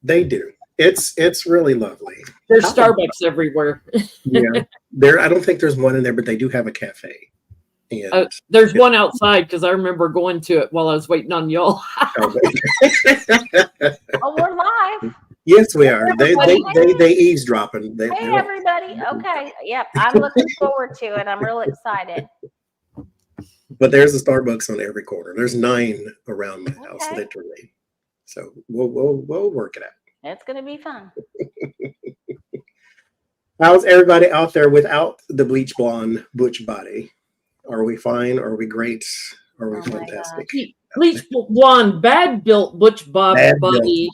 They do. It's really lovely. There's Starbucks everywhere. Yeah, I don't think there's one in there, but they do have a cafe. And there's one outside because I remember going to it while I was waiting on y'all. Oh, we're live. Yes, we are. They eavesdropping. Hey, everybody. Okay. Yep. I'm looking forward to it. I'm real excited. But there's a Starbucks on every corner. There's 9 around my house, literally. So we'll work it out. It's gonna be fun. How's everybody out there without the bleach blonde butch body? Are we fine? Are we great? Are we fantastic? Bleach blonde, bad built butch body.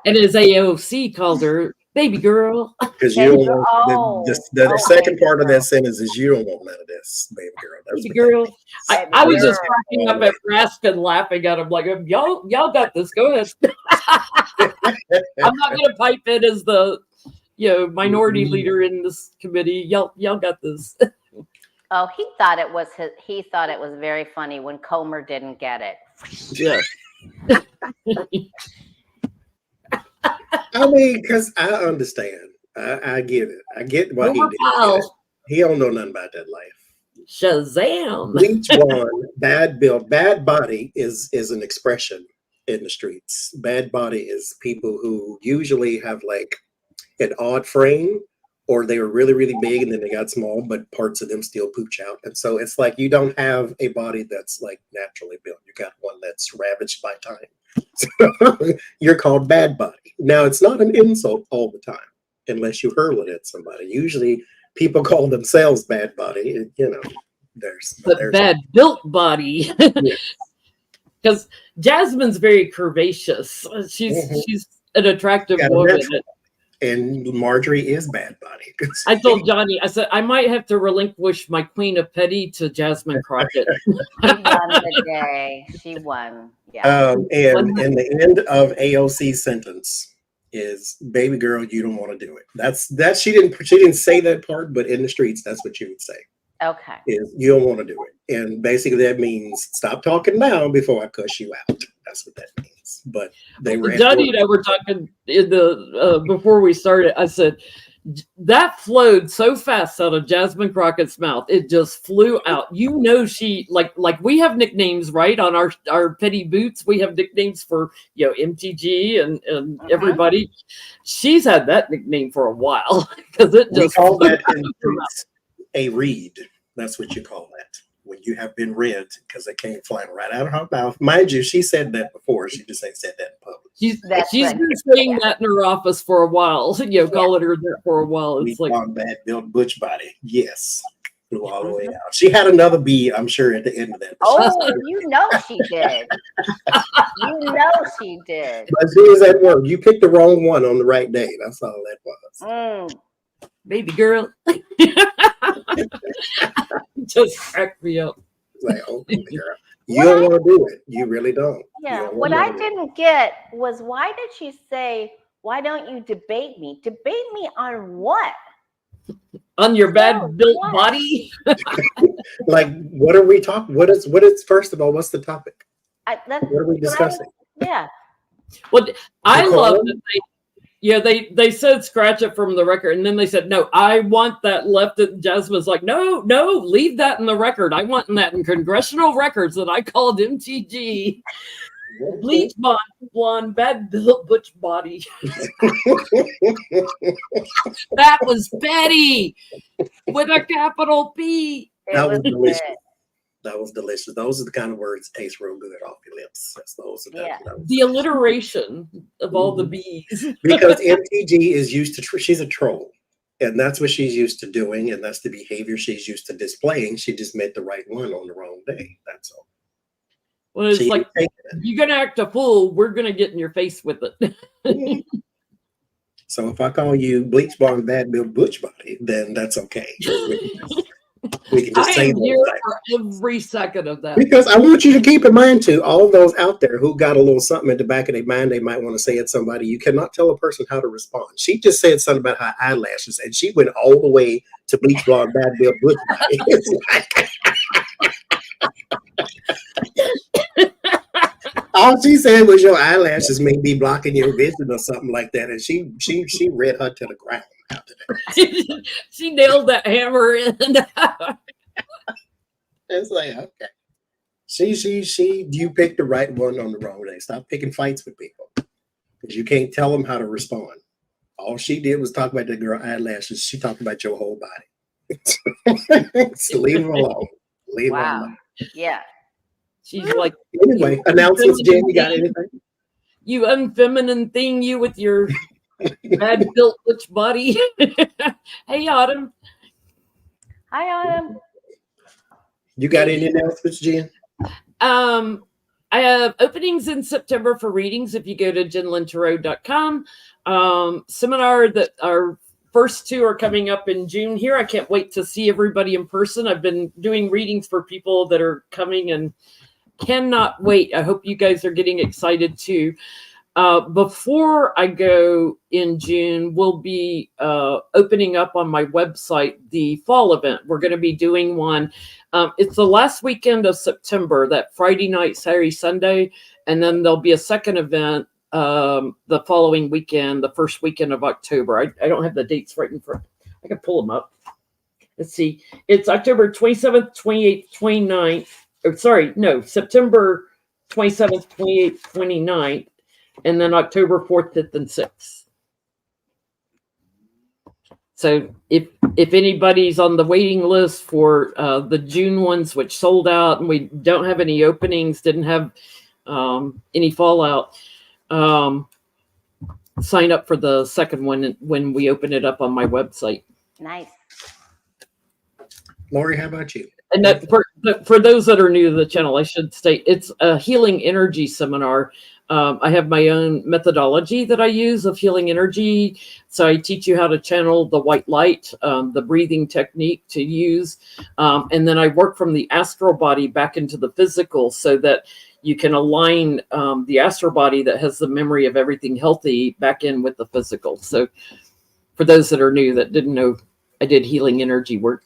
And as AOC called her, baby girl. Because you don't want the second part of that sentence is you don't want none of this, baby girl. That's baby girl. I was just cracking up at Raskin, laughing at him like, y'all got this. Go ahead. I'm not gonna pipe in as the minority leader in this committee. Y'all got this. Oh, he thought it was very funny when Comer didn't get it. Yeah. I mean, because I understand. I get it. I get what he did. He don't know nothing about that life. Shazam. Bleach blonde, bad build, bad body is an expression in the streets. Bad body is people who usually have like an odd frame, or they were really, really big and then they got small, but parts of them still pooch out. And so it's like you don't have a body that's like naturally built. You got one that's ravaged by time. So you're called bad body. Now, it's not an insult all the time, unless you hurl it at somebody. Usually people call themselves bad body. There's bad built body. Because Jasmine's very curvaceous. She's an attractive woman. And Marjorie is bad body. I told Johnny, I said, I might have to relinquish my Queen of Petty to Jasmine Crockett. She won the day. She won. Yeah. And in the end of AOC's sentence is, baby girl, you don't want to do it. That's she didn't say that part, but in the streets, that's what you would say. Okay. Is you don't want to do it. And basically that means stop talking now before I cuss you out. That's what that means. But they were Johnny and I were talking in the before we started. I said that flowed so fast out of Jasmine Crockett's mouth. It just flew out. She like we have nicknames, right? On our petty boots, we have nicknames for MTG and everybody. She's had that nickname for a while because it just call that a read. That's what you call that. When you have been read, because it came flying right out of her mouth. Mind you, she said that before. She just ain't said that in public. She's been saying that in her office for a while. Calling her that for a while. It's like bad built butch body. Yes. Flew all the way out. She had another B, I'm sure, at the end of that. Oh, you know she did. You know she did. But she was at work. You picked the wrong one on the right day. That's all that was. Baby girl. Just cracked me up. Like, oh, girl. You don't want to do it. You really don't. Yeah. What I didn't get was, why did she say, why don't you debate me? Debate me on what? On your bad built body? Like, what are we talking? What is first of all, what's the topic? What are we discussing? Yeah. Well, I love that they said scratch it from the record, and then they said, no, I want that left. And Jasmine's like, no, leave that in the record. I want that in congressional records that I called MTG. Bleach blonde, bad built butch body. That was Betty with a capital P. That was delicious. That was delicious. Those are the kind of words that taste real good off your lips. The alliteration of all the B's. Because MTG is used to, she's a troll. And that's what she's used to doing. And that's the behavior she's used to displaying. She just met the right one on the wrong day. That's all. Well, it's like, you're going to act a fool. We're going to get in your face with it. So if I call you bleach blonde, bad built butch body, then that's okay. We can just say here for every second of that. Because I want you to keep in mind, too, all those out there who got a little something at the back of their mind they might want to say at somebody. You cannot tell a person how to respond. She just said something about her eyelashes, and she went all the way to bleach blonde, bad built butch body. All she said was your eyelashes may be blocking your vision or something like that, and she read her to the ground after that. She nailed that hammer in. It's like, okay. You picked the right one on the wrong day. Stop picking fights with people because you can't tell them how to respond. All she did was talk about the girl eyelashes. She talked about your whole body. So leave them alone. Leave them alone. Yeah. She's like, anyway, announcements, Jen, you got anything? You unfeminine thing, you with your bad built butch body. Hey, Autumn. Hi, Autumn. You got any announcements, Jen? I have openings in September for readings. If you go to jenlintarot.com, seminar that our first two are coming up in June here. I can't wait to see everybody in person. I've been doing readings for people that are coming and cannot wait. I hope you guys are getting excited too. Before I go in June, we'll be opening up on my website the fall event. We're going to be doing one. It's the last weekend of September, that Friday night, Saturday, Sunday, and then there'll be a second event the following weekend, the first weekend of October. I don't have the dates right in front. I can pull them up. Let's see. It's October 27th, 28th, 29th. Or sorry, no, September 27th, 28th, 29th. And then October 4th, 5th, and 6th. So if anybody's on the waiting list for the June ones, which sold out, and we don't have any openings, didn't have any fallout, sign up for the second one when we open it up on my website. Nice. Lori, how about you? And that for those that are new to the channel, I should state it's a healing energy seminar. I have my own methodology that I use of healing energy. So I teach you how to channel the white light, the breathing technique to use. And then I work from the astral body back into the physical so that you can align the astral body that has the memory of everything healthy back in with the physical. So for those that are new that didn't know, I did healing energy work.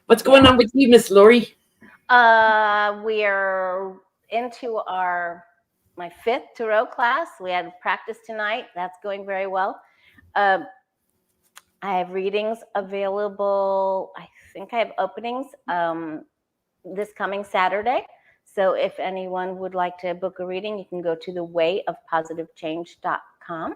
What's going on with you, Miss Lori? We are into my 5th tarot class. We had practice tonight. That's going very well. I have readings available. I think I have openings this coming Saturday. So if anyone would like to book a reading, you can go to thewayofpositivechange.com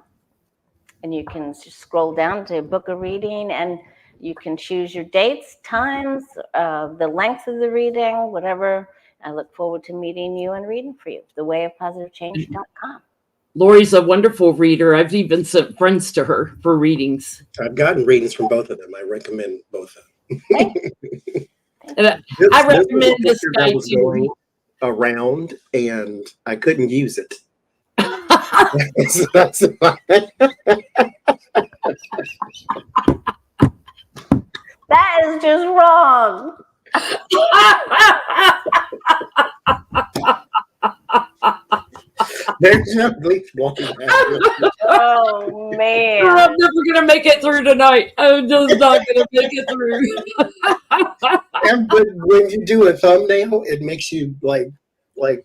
and you can just scroll down to book a reading, and you can choose your dates, times, the length of the reading, whatever. I look forward to meeting you and reading for you. Thewayofpositivechange.com. Lori's a wonderful reader. I've even sent friends to her for readings. I've gotten readings from both of them. I recommend both of them. And I recommend this guy too. Around, and I couldn't use it. That is just wrong. There's no bleach walking past. Oh man, I'm never gonna make it through tonight. I'm just not gonna make it through. But when you do a thumbnail, it makes you like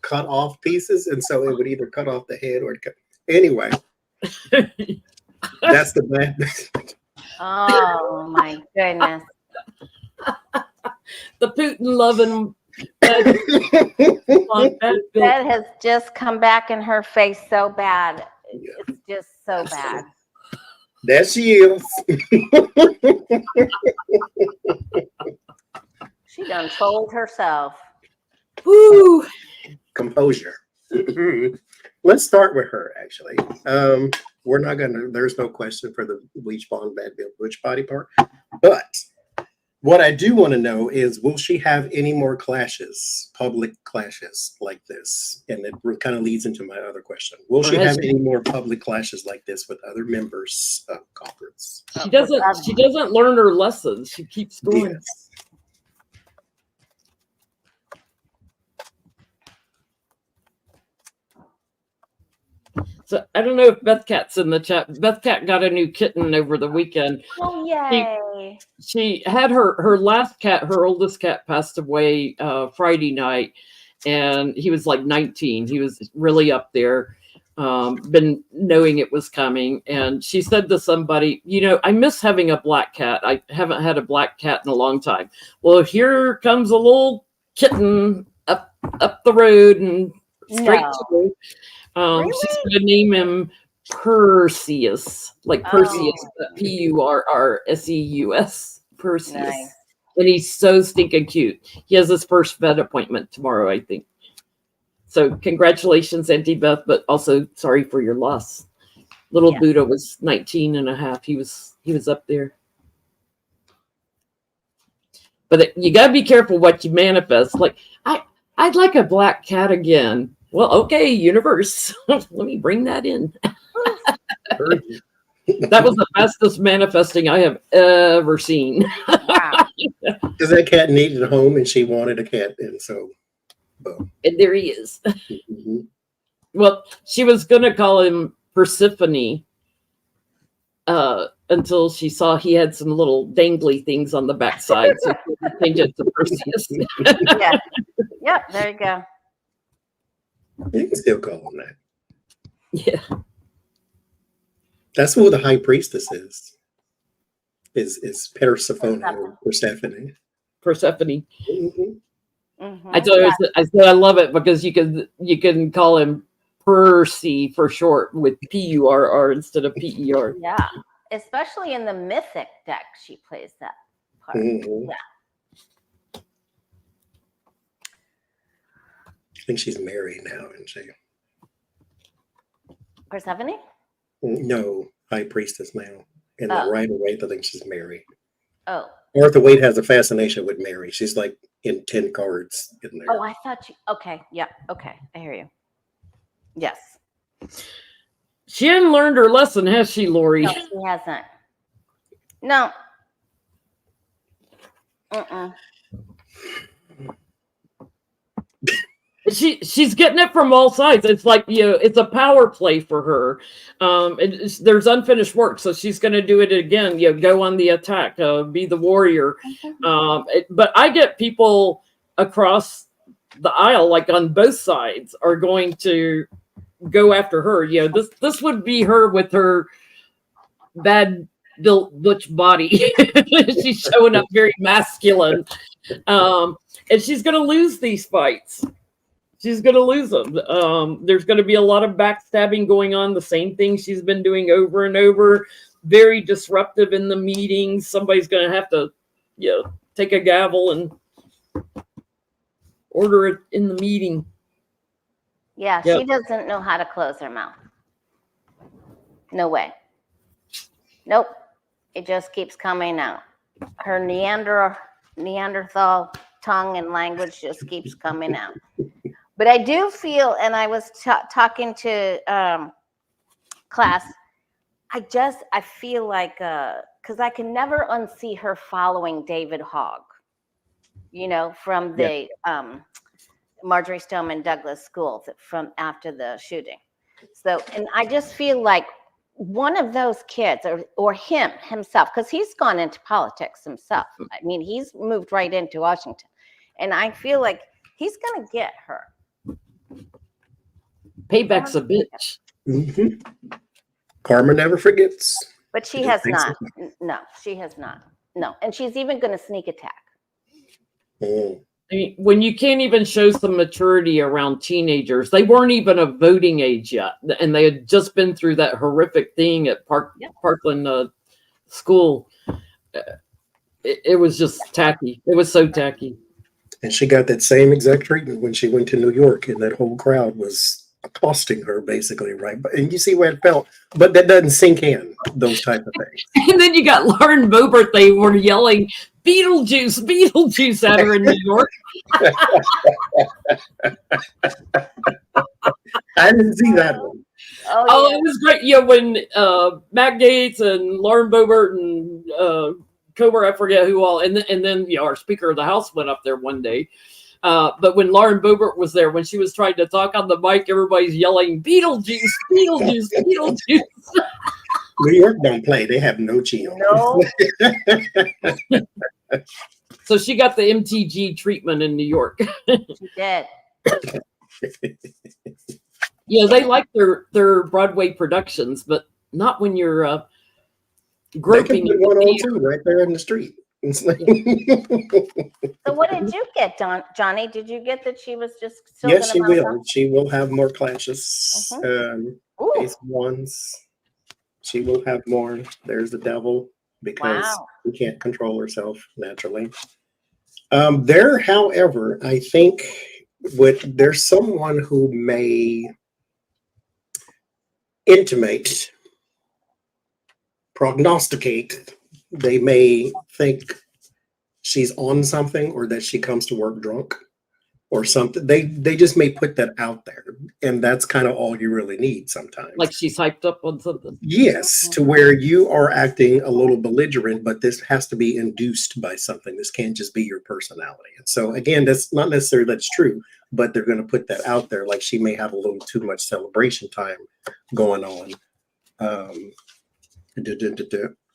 cut off pieces, and so it would either cut off the head or anyway. That's the bad. Oh my goodness. The Putin loving that has just come back in her face so bad. It's just so bad. There she is. She done trolled herself. Woo. Composure. Let's start with her, actually. We're not gonna, there's no question for the bleach blonde bad built butch body part. But what I do want to know is, will she have any more clashes, public clashes like this? And it kind of leads into my other question. Will she have any more public clashes like this with other members of conference? She doesn't learn her lessons. She keeps going. Yes. So I don't know if Beth Cat's in the chat. Beth Cat got a new kitten over the weekend. Oh yay! She had her last cat, her oldest cat, passed away Friday night, and he was like 19. He was really up there. Been knowing it was coming, and she said to somebody, I miss having a black cat. I haven't had a black cat in a long time. Well, here comes a little kitten up the road and straight to Really? she's going to name him Perseus, like Perseus, Purrseus, Perseus. Nice. And he's so stinking cute. He has his first vet appointment tomorrow, I think. So congratulations, Auntie Beth, but also sorry for your loss. Little Buddha was 19 and a half. He was up there. But you got to be careful what you manifest. Like, I'd like a black cat again. Well, okay, universe. Let me bring that in. That was the fastest manifesting I have ever seen. Wow. Because that cat needed a home and she wanted a cat. And so, boom. And there he is. Mm-hmm. Well, she was going to call him Persephone until she saw he had some little dangly things on the backside. So she changed it to Perseus. Yeah. Yep, there you go. You can still call him that. Yeah. That's who the high priestess is Persephone or Persephone. Persephone. Mm-hmm. Mm-hmm. I said I love it because you can call him Percy for short with Purr instead of Per. Yeah, especially in the mythic deck, she plays that part. Mm-hmm. Yeah. I think she's married now, isn't she? Persephone? No, high priestess now. In the right of Waite, I think she's married. Oh. Arthur Waite has a fascination with Mary. She's like in 10 cards in there. Oh, I thought you. Okay. Yeah. Okay. I hear you. Yes. She hadn't learned her lesson, has she, Lori? No, she hasn't. No. She's getting it from all sides. It's like, it's a power play for her. There's unfinished work, so she's going to do it again. Go on the attack, be the warrior. But I get people across the aisle, like on both sides, are going to go after her. This would be her with her bad built butch body. She's showing up very masculine, and she's going to lose these fights. She's going to lose them. There's going to be a lot of backstabbing going on. The same thing she's been doing over and over. Very disruptive in the meetings. Somebody's going to have to, take a gavel and order it in the meeting. Yeah, Yep. She doesn't know how to close her mouth. No way. Nope. It just keeps coming out. Her Neanderthal tongue and language just keeps coming out. But I do feel, and I was talking to class, I feel like, because I can never unsee her following David Hogg, from the Marjorie Stoneman Douglas School from after the shooting. So, and I just feel like one of those kids or himself, because he's gone into politics himself. I mean, he's moved right into Washington. And I feel like he's going to get her. Payback's a bitch. Mm-hmm. Karma never forgets. But she has not. No, she has not. No. And she's even going to sneak attack. Mm. I mean, when you can't even show some maturity around teenagers, they weren't even of voting age yet. And they had just been through that horrific thing at Parkland school. It was just tacky. It was so tacky. And she got that same exact treatment when she went to New York, and that whole crowd was accosting her, basically, right? And you see where it felt, but that doesn't sink in, those type of things. And then you got Lauren Boebert. They were yelling, Beetlejuice, Beetlejuice at her in New York. I didn't see that one. Oh, it was great. When Matt Gaetz and Lauren Boebert and Comer, I forget who all, and then our Speaker of the House went up there one day. But when Lauren Boebert was there, when she was trying to talk on the mic, everybody's yelling, Beetlejuice, Beetlejuice, Beetlejuice. New York don't play. They have no chill. No. So she got the MTG treatment in New York. She did. Yeah, they like their Broadway productions, but not when you're They can groping put in the one on theater. too, right there in the street. It's like, So what did you get, Johnny? Did you get that she was just still yes, going to she bounce will. She will have more clashes. off? Ooh, Basic ones. She will have more. There's the devil because wow. she can't control herself naturally. There, however, I think there's someone who may intimate, prognosticate. They may think she's on something or that she comes to work drunk or something. They just may put that out there, and that's kind of all you really need sometimes. Like she's hyped up on something. Yes, to where you are acting a little belligerent, but this has to be induced by something. This can't just be your personality. And so again, that's not necessarily that's true, but they're going to put that out there. Like she may have a little too much celebration time going on.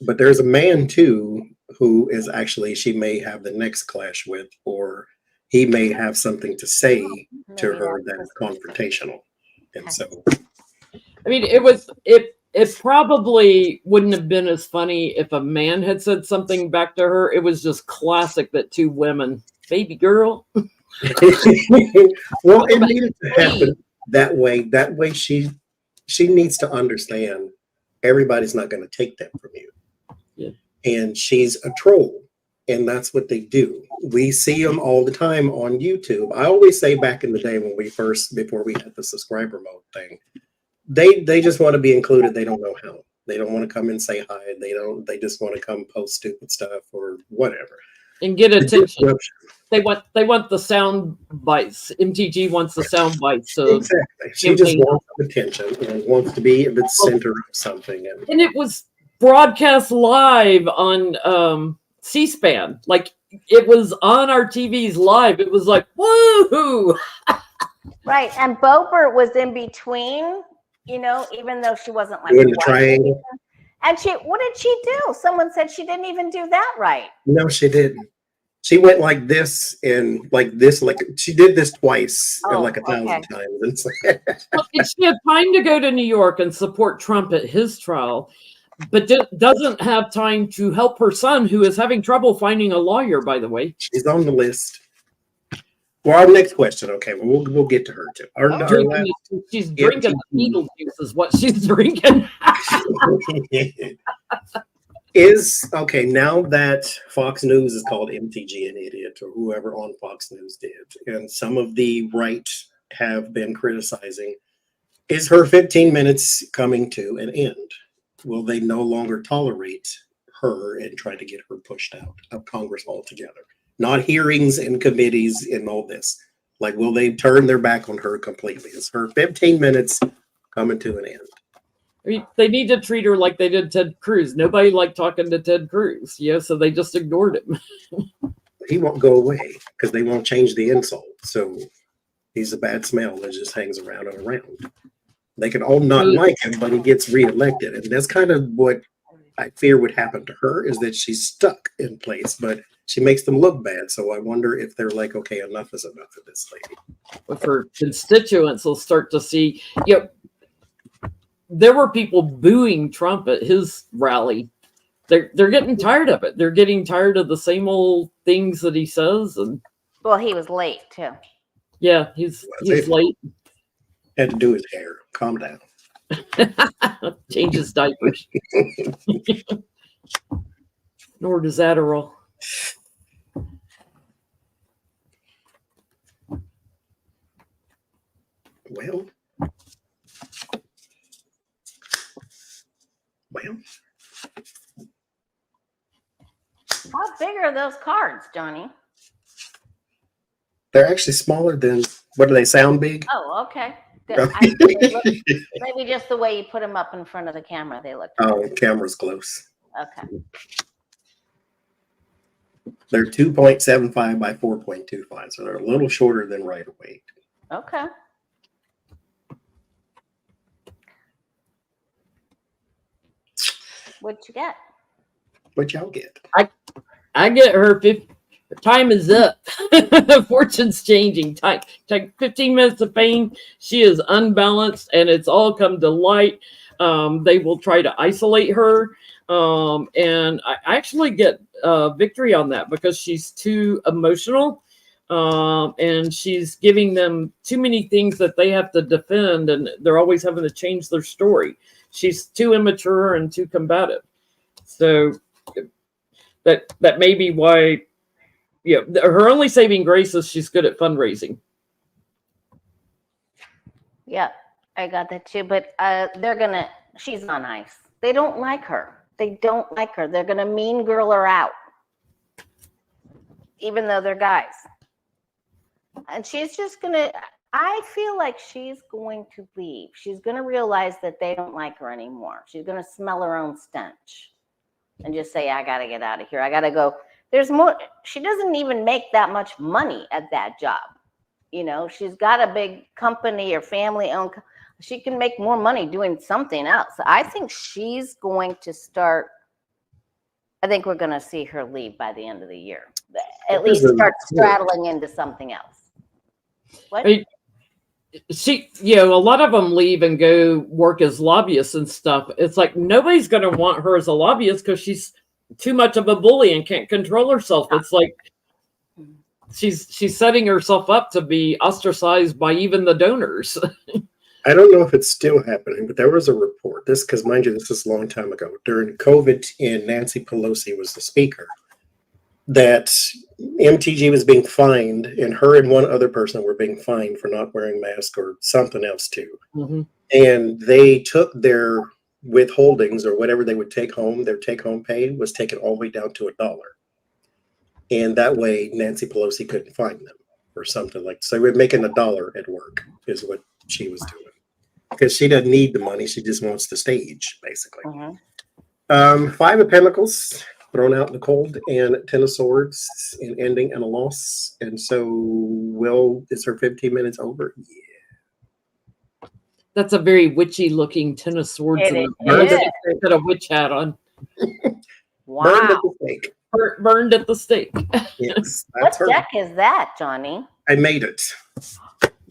But there's a man too who is actually she may have the next clash with, or he may have something to say to Maybe her that's that is the- confrontational. And Okay. so I mean, it probably wouldn't have been as funny if a man had said something back to her. It was just classic that two women, baby girl. well, it needed to happen that way. That way she needs to understand everybody's not going to take that from you. Yeah. And she's a troll. And that's what they do. We see them all the time on YouTube. I always say back in the day when before we had the subscriber mode thing, they just want to be included. They don't know how. They don't want to come and say hi. They just want to come post stupid stuff or whatever. And get attention. They want the sound bites. MTG wants the sound bites. So exactly. She just wants attention and wants to be at the center of something. And it was broadcast live on C-SPAN. Like it was on our TVs live. It was like, woohoo! Right. And Beaufort was in between, even though she wasn't like doing the triangle. And what did she do? Someone said she didn't even do that right. No, she didn't. She went like this and like this, like she did this twice and like 1,000 times. Well, she had time to go to New York and support Trump at his trial, but doesn't have time to help her son, who is having trouble finding a lawyer, by the way. She's on the list. Well, our next question. Okay, well, we'll get to her too. She's drinking needle juice is what she's drinking. Okay, now that Fox News is called MTG an idiot, or whoever on Fox News did, and some of the right have been criticizing, is her 15 minutes coming to an end? Will they no longer tolerate her and try to get her pushed out of Congress altogether? Not hearings and committees and all this. Like, will they turn their back on her completely? Is her 15 minutes coming to an end? I mean, they need to treat her like they did Ted Cruz. Nobody liked talking to Ted Cruz, so they just ignored him. He won't go away because they won't change the insult. So he's a bad smell that just hangs around and around. They can all not like him, but he gets reelected. And that's kind of what I fear would happen to her, is that she's stuck in place, but she makes them look bad. So I wonder if they're like, okay, enough is enough of this lady. If her constituents will start to see, there were people booing Trump at his rally. They're getting tired of it. They're getting tired of the same old things that he says. And well, he was late too. Yeah, he's late. Had to do his hair. Calm down. Change his diapers. Nor does Adderall. Well. How big are those cards, Johnny? They're actually smaller than, what do they sound big? Oh, okay. Maybe just the way you put them up in front of the camera, they look. Oh, camera's close. Okay. They're 2.75 by 4.25, so they're a little shorter than Rider-Waite. Okay. What'd you get? What y'all get? I get her Time is up. Fortune's changing. Take 15 minutes of fame. She is unbalanced, and it's all come to light. They will try to isolate her, and I actually get victory on that because she's too emotional, and she's giving them too many things that they have to defend, and they're always having to change their story. She's too immature and too combative. So that may be why. Yeah, her only saving grace is she's good at fundraising. Yeah, I got that too. But she's on ice. They don't like her. They don't like her. They're gonna mean girl her out, even though they're guys. And she's just gonna. I feel like she's going to leave. She's gonna realize that they don't like her anymore. She's gonna smell her own stench, and just say, "I gotta get out of here. I gotta go." There's more. She doesn't even make that much money at that job. You know, she's got a big company or family owned. She can make more money doing something else. I think she's going to start. I think we're going to see her leave by the end of the year. At least start straddling into something else. What? A lot of them leave and go work as lobbyists and stuff. It's like nobody's going to want her as a lobbyist because she's too much of a bully and can't control herself. It's like she's setting herself up to be ostracized by even the donors. I don't know if it's still happening, but there was a report. Because mind you, this is a long time ago. During COVID, and Nancy Pelosi was the speaker, that MTG was being fined, and her and one other person were being fined for not wearing masks or something else too. Mm-hmm. And they took their withholdings or whatever they would take home, their take-home pay was taken all the way down to $1. And that way Nancy Pelosi couldn't fine them or something like that. So we're making $1 at work is what she was doing. Because she doesn't need the money, she just wants the stage, basically. Mm-hmm. 5 of Pentacles thrown out in the cold, and 10 of Swords, and ending in a loss. And so, is her 15 minutes over? Yeah. That's a very witchy looking 10 of Swords. Got a witch hat on. Wow. Burned at the stake. Burned at the stake. Yes. What deck is that, Johnny? I made it.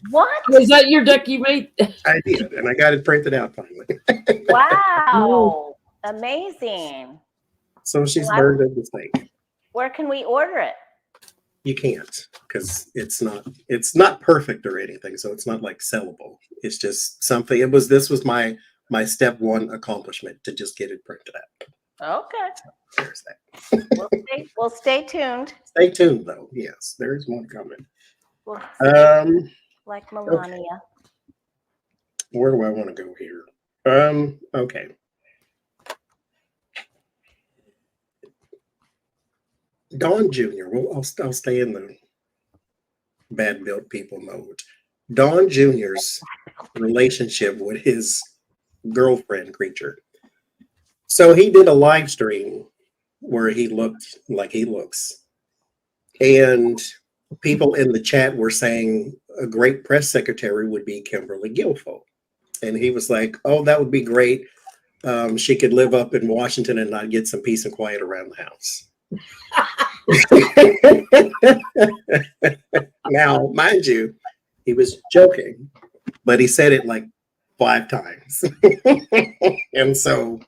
What? Was that your deck you made? I did, and I got it printed out finally. Wow. Amazing. So she's burned at the stake. Where can we order it? You can't, because it's not perfect or anything, so it's not like sellable. It's just something. This was my step 1 accomplishment, to just get it printed out. Okay. So there's that. We'll stay tuned. Stay tuned, though. Yes, there is one coming. Like Melania. Okay. Where do I want to go here? Okay. Don Jr. Well, I'll stay in the bad built people mode. Don Jr.'s relationship with his girlfriend creature. So he did a live stream where he looked like he looks, and people in the chat were saying a great press secretary would be Kimberly Guilfoyle, and he was like, "Oh, that would be great. She could live up in Washington and not get some peace and quiet around the house." Now, mind you, he was joking, but he said it like 5 times. And so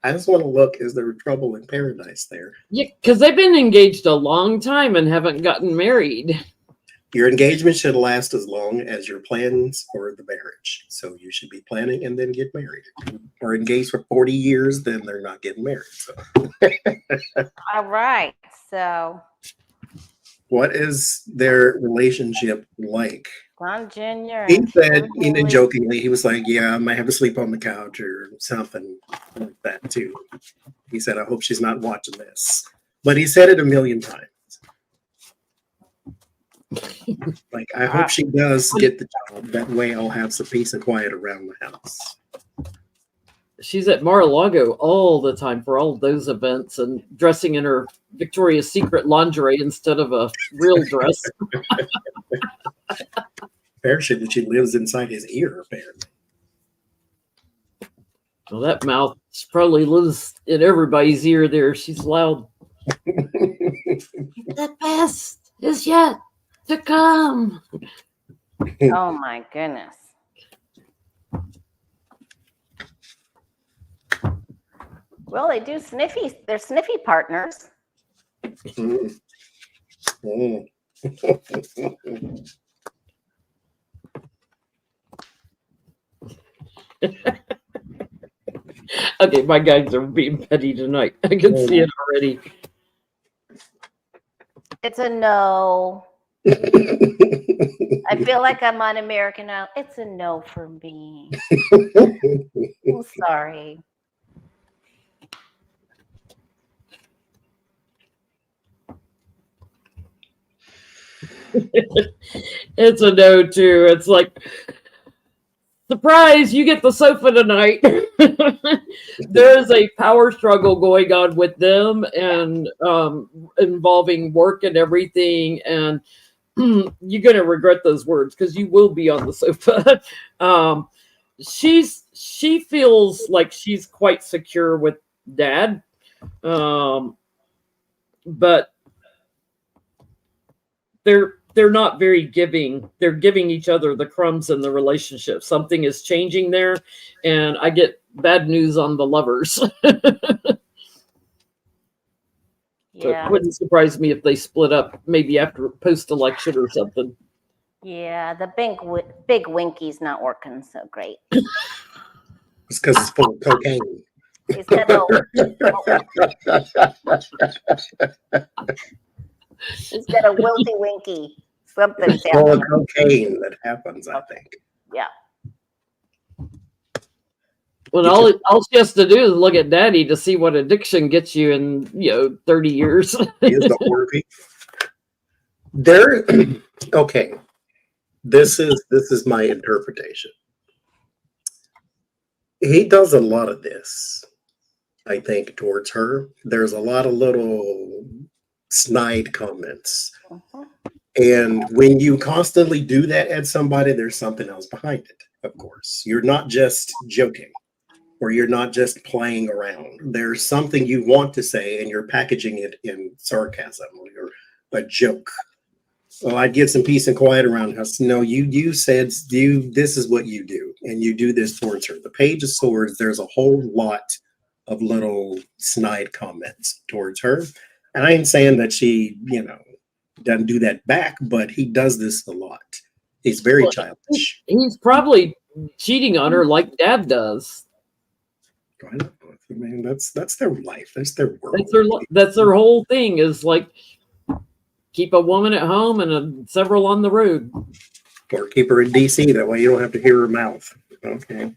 I just want to look, is there trouble in paradise there? Yeah, because they've been engaged a long time and haven't gotten married. Your engagement should last as long as your plans for the marriage. So you should be planning and then get married. Or engaged for 40 years, then they're not getting married. So. All right. So what is their relationship like? Don Jr. He said, jokingly, he was like, "Yeah, I might have to sleep on the couch or something like that too." He said, "I hope she's not watching this." But he said it a million times. Like, I hope she does get the job. That way I'll have some peace and quiet around the house. She's at Mar-a-Lago all the time for all of those events and dressing in her Victoria's Secret lingerie instead of a real dress. Apparently that she lives inside his ear, apparently. Well, that mouth probably lives in everybody's ear there. She's loud. The best is yet to come. Oh my goodness. Well, they do sniffy. They're sniffy partners. Mm. Mm. Okay, my guys are being petty tonight. I can see it already. It's a no. I feel like I'm on American Idol. It's a no for me. I'm sorry. It's a no too. It's like, surprise, you get the sofa tonight. There's a power struggle going on with them, and involving work and everything, and you're going to regret those words because you will be on the sofa. She feels like she's quite secure with dad, but they're not very giving. They're giving each other the crumbs in the relationship. Something is changing there, and I get bad news on the lovers. So Yeah. it wouldn't surprise me if they split up maybe after post-election or something. Yeah. The big Winky's not working so great. It's because it's full of cocaine. He's got a wilty winky. Something's It's full of happening. cocaine that happens, I think. Yeah. Well, all she has to do is look at daddy to see what addiction gets you in 30 years. Is the worthy. There. Okay. This is my interpretation. He does a lot of this, I think, towards her. There's a lot of little snide comments. Mhm. And when you constantly do that at somebody, there's something else behind it, of course. You're not just joking, or you're not just playing around. There's something you want to say, and you're packaging it in sarcasm or a joke. Well, I'd get some peace and quiet around us. No, you said this is what you do, and you do this towards her. The Page of Swords, there's a whole lot of little snide comments towards her. And I ain't saying that she, doesn't do that back, but he does this a lot. He's very childish. He's probably cheating on her like dad does. I mean, that's their life. That's their world. That's their whole thing is like, keep a woman at home and several on the road. Or keep her in DC. That way you don't have to hear her mouth. Okay.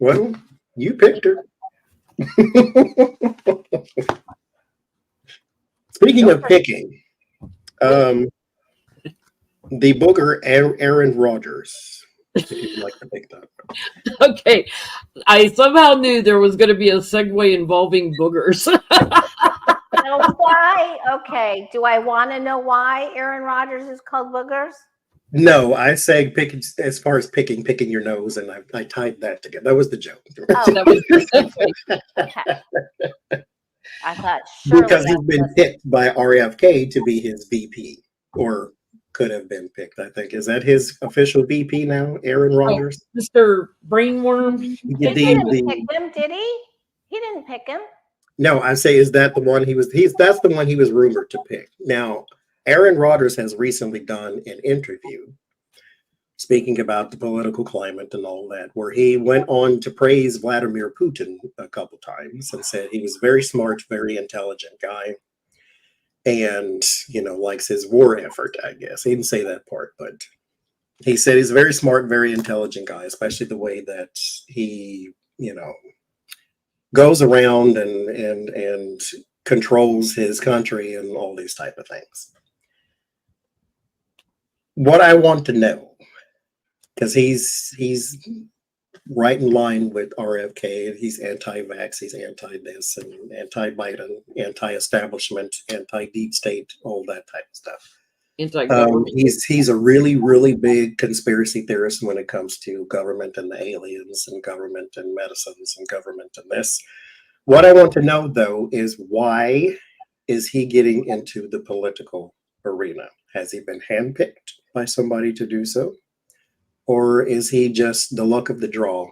Well, you picked her. Speaking of picking, the booger Aaron Rodgers. If you'd like to pick that. Okay. I somehow knew there was going to be a segue involving boogers. Now, why? Okay. Do I want to know why Aaron Rodgers is called boogers? No, I say picking as far as picking your nose, and I tied that together. That was the joke. Oh, That was okay. I thought surely Because he's been picked by RFK to be his VP, or could have been picked. I think is that his official VP now, Aaron Rodgers. Mr. Brainworm. He didn't pick him, did he? He didn't pick him. No, I say is that the one that's the one he was rumored to pick. Now, Aaron Rodgers has recently done an interview speaking about the political climate and all that, where he went on to praise Vladimir Putin a couple times and said he was a very smart, very intelligent guy, and likes his war effort. I guess he didn't say that part, but he said he's a very smart, very intelligent guy, especially the way that he goes around and controls his country and all these type of things. What I want to know, because he's right in line with RFK, he's anti-vax, he's anti-this and anti-Biden, anti-establishment, anti-deep state, all that type of stuff. He's a really, really big conspiracy theorist when it comes to government and the aliens and government and medicines and government and this. What I want to know, though, is why is he getting into the political arena? Has he been handpicked by somebody to do so? Or is he just the luck of the draw?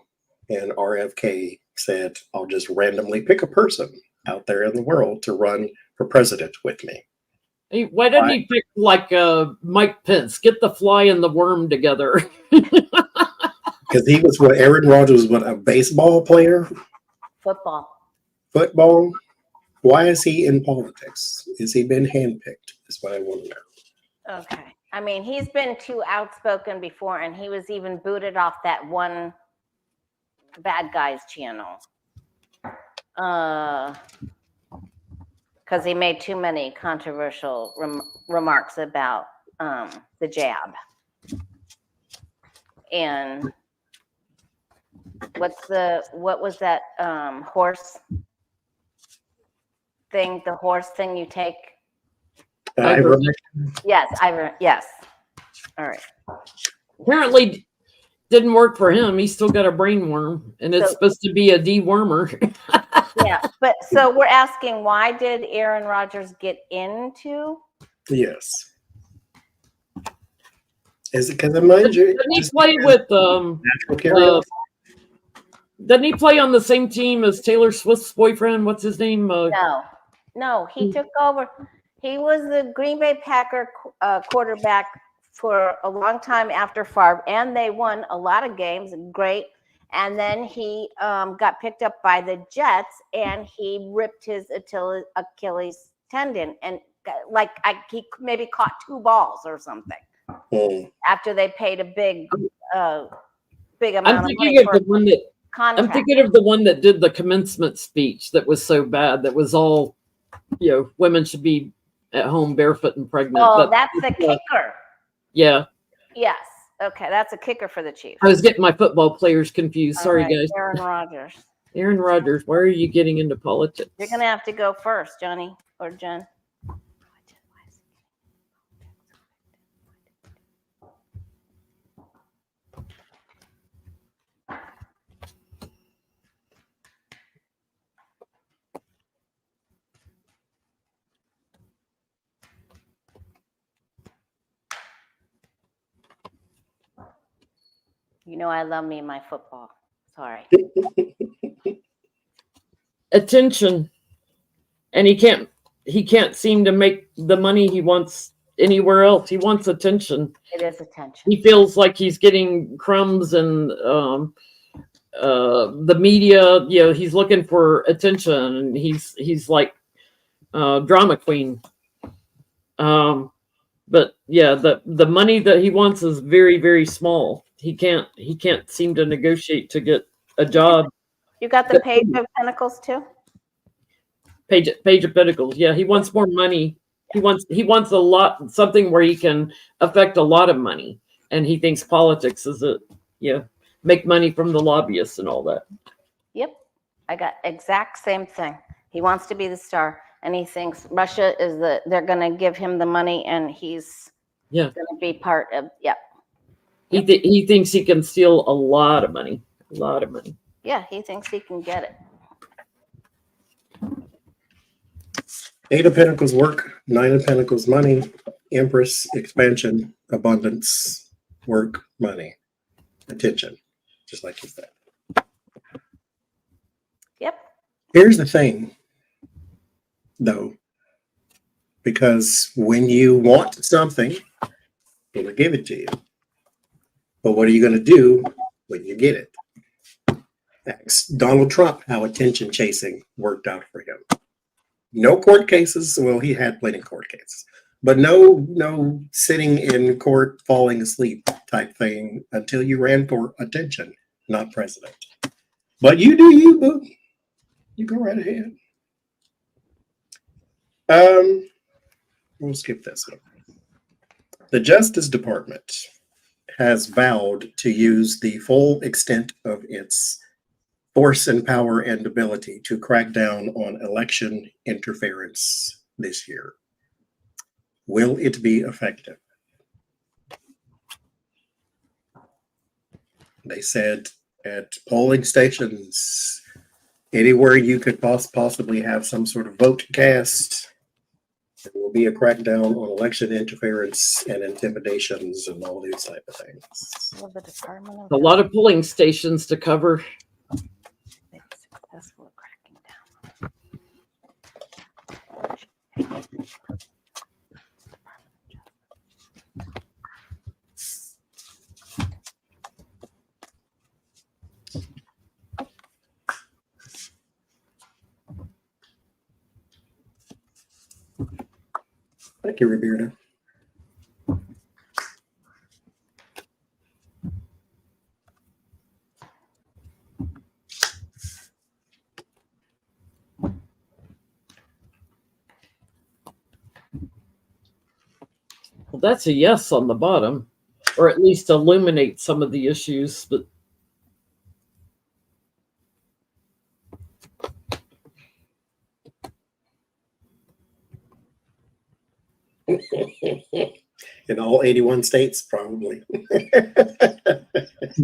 And RFK said, I'll just randomly pick a person out there in the world to run for president with me. Hey, why didn't he pick like Mike Pence? Get the fly and the worm together. Because he was what Aaron Rodgers was, a baseball player? Football? Why is he in politics? Has he been handpicked? Is what I want to know. Okay. I mean, he's been too outspoken before, and he was even booted off that one bad guys channel. Because he made too many controversial remarks about the jab. And what was that horse thing? The horse thing you take? Yes, yes. All right. Apparently didn't work for him. He's still got a brain worm, and it's supposed to be a dewormer. Yeah, but so we're asking, why did Aaron Rodgers get into? Yes. Is it because of mind you? Didn't he play with natural curiosity? Didn't he play on the same team as Taylor Swift's boyfriend? What's his name? No, he took over. He was the Green Bay Packer quarterback for a long time after Favre, and they won a lot of games. Great. And then he got picked up by the Jets, and he ripped his Achilles tendon, and he maybe caught 2 balls or something. After they paid a big amount of money for contract. I'm thinking of the one that did the commencement speech that was so bad, that was all, women should be at home barefoot and pregnant. Oh, that's the kicker. Yeah. Yes. Okay, that's a kicker for the Chiefs. I was getting my football players confused. Sorry, guys. Aaron Rodgers. Aaron Rodgers, why are you getting into politics? You're going to have to go first, Johnny or Jen. You know I love me my football. Sorry. Attention. And he can't seem to make the money he wants anywhere else. He wants attention. It is attention. He feels like he's getting crumbs, and the media, he's looking for attention, and he's like drama queen. But yeah, the money that he wants is very, very small. He can't seem to negotiate to get a job. You got the Page of Pentacles too? Page of Pentacles. Yeah, he wants more money. He wants a lot, something where he can affect a lot of money. And he thinks politics is make money from the lobbyists and all that. Yep. I got exact same thing. He wants to be the star, and he thinks Russia they're going to give him the money, and he's going to be part of, He thinks he can steal a lot of money. A lot of money. Yeah, he thinks he can get it. 8 of Pentacles work, 9 of Pentacles money, Empress expansion, abundance, work, money, attention, just like you said. Yep. Here's the thing, though, because when you want something, it'll give it to you. But what are you going to do when you get it? Ask Donald Trump how attention chasing worked out for him. No court cases. Well, he had plenty of court cases, but no sitting in court falling asleep type thing until you ran for attention, not president. But you do you, boo. You go right ahead. We'll skip this one. The Justice Department has vowed to use the full extent of its force and power and ability to crack down on election interference this year. Will it be effective? They said at polling stations, anywhere you could possibly have some sort of vote cast, There will be a crackdown on election interference and intimidations and all these type of things. Will the Department of A lot of polling stations to cover. Been successful at cracking down. Thank you, Roberta. Well, that's a yes on the bottom, or at least illuminate some of the issues. But In all 81 states, probably.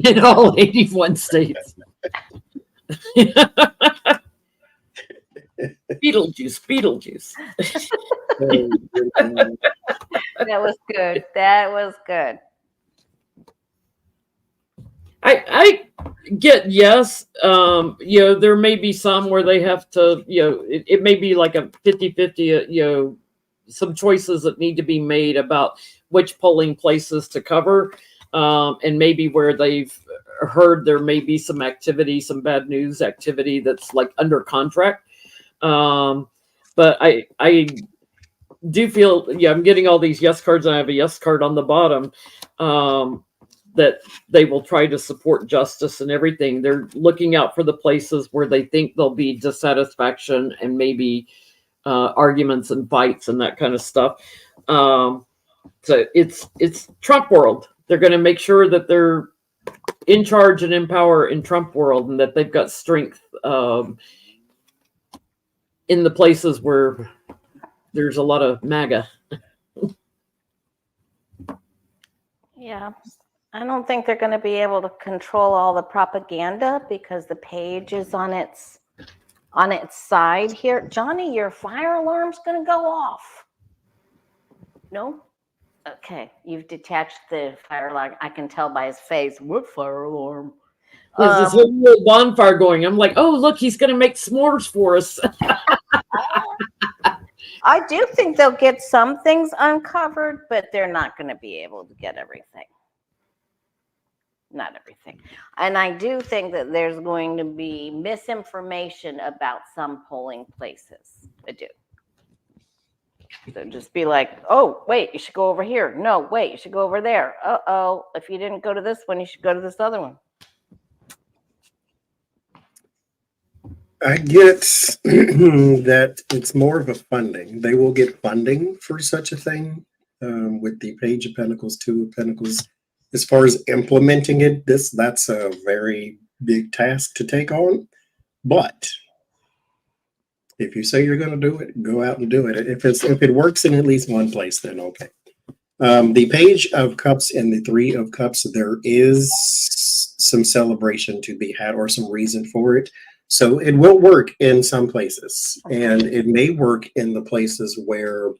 in all 81 states. Beetlejuice, Beetlejuice. That was good. That was good. I get yes. There may be some where they have to, it may be like a 50-50, some choices that need to be made about which polling places to cover. And maybe where they've heard there may be some activity, some bad news activity that's like under contract. But I do feel, I'm getting all these yes cards, and I have a yes card on the bottom, that they will try to support justice and everything. They're looking out for the places where they think there'll be dissatisfaction and maybe arguments and fights and that kind of stuff. So it's Trump world. They're going to make sure that they're in charge and in power in Trump world, and that they've got strength in the places where there's a lot of MAGA. Yeah. I don't think they're going to be able to control all the propaganda because the page is on its side here. Johnny, your fire alarm's going to go off. No? Okay. You've detached the fire alarm. I can tell by his face. What fire alarm? There's this whole little bonfire going. I'm like, oh, look, he's going to make s'mores for us. I do think they'll get some things uncovered, but they're not going to be able to get everything. Not everything. And I do think that there's going to be misinformation about some polling places. I do. So just be like, oh, wait, you should go over here. No, wait, you should go over there. Uh-oh, if you didn't go to this one, you should go to this other one. I get that it's more of a funding. They will get funding for such a thing with the Page of Pentacles, Two of Pentacles. As far as implementing it, that's a very big task to take on. But if you say you're going to do it, go out and do it. If it works in at least one place, then okay. The Page of Cups and the Three of Cups, there is some celebration to be had or some reason for it. So it will work in some places, and it may work in the places where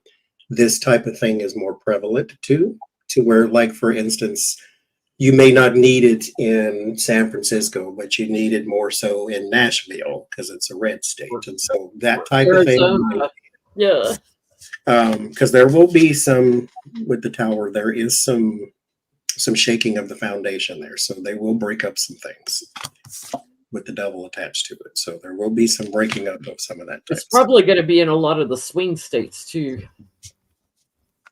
this type of thing is more prevalent too. To where, like, for instance, you may not need it in San Francisco, but you need it more so in Nashville because it's a red state. And so that type Arizona. of thing. Yeah. Because there will be some, with the tower, there is some shaking of the foundation there. So they will break up some things with the devil attached to it. So there will be some breaking up of some of that. It's probably going to be in a lot of the swing states too.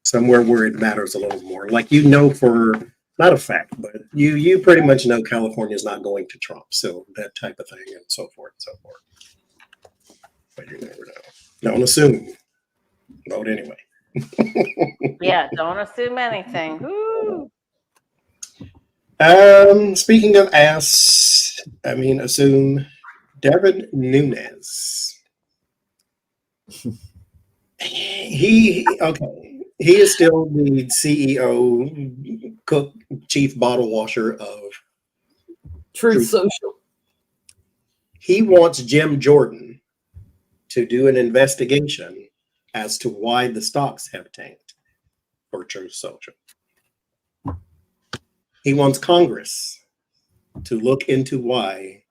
Somewhere where it matters a little more. Like, for, not a fact, but you pretty much know California is not going to Trump. So that type of thing and so forth and so forth. But you never know. Don't assume. Vote anyway. Yeah, don't assume anything. Woo. Speaking of assume Devin Nunes. He is still the CEO, cook, chief bottle washer of Truth Social. He wants Jim Jordan to do an investigation as to why the stocks have tanked for Truth Social. He wants Congress to look into why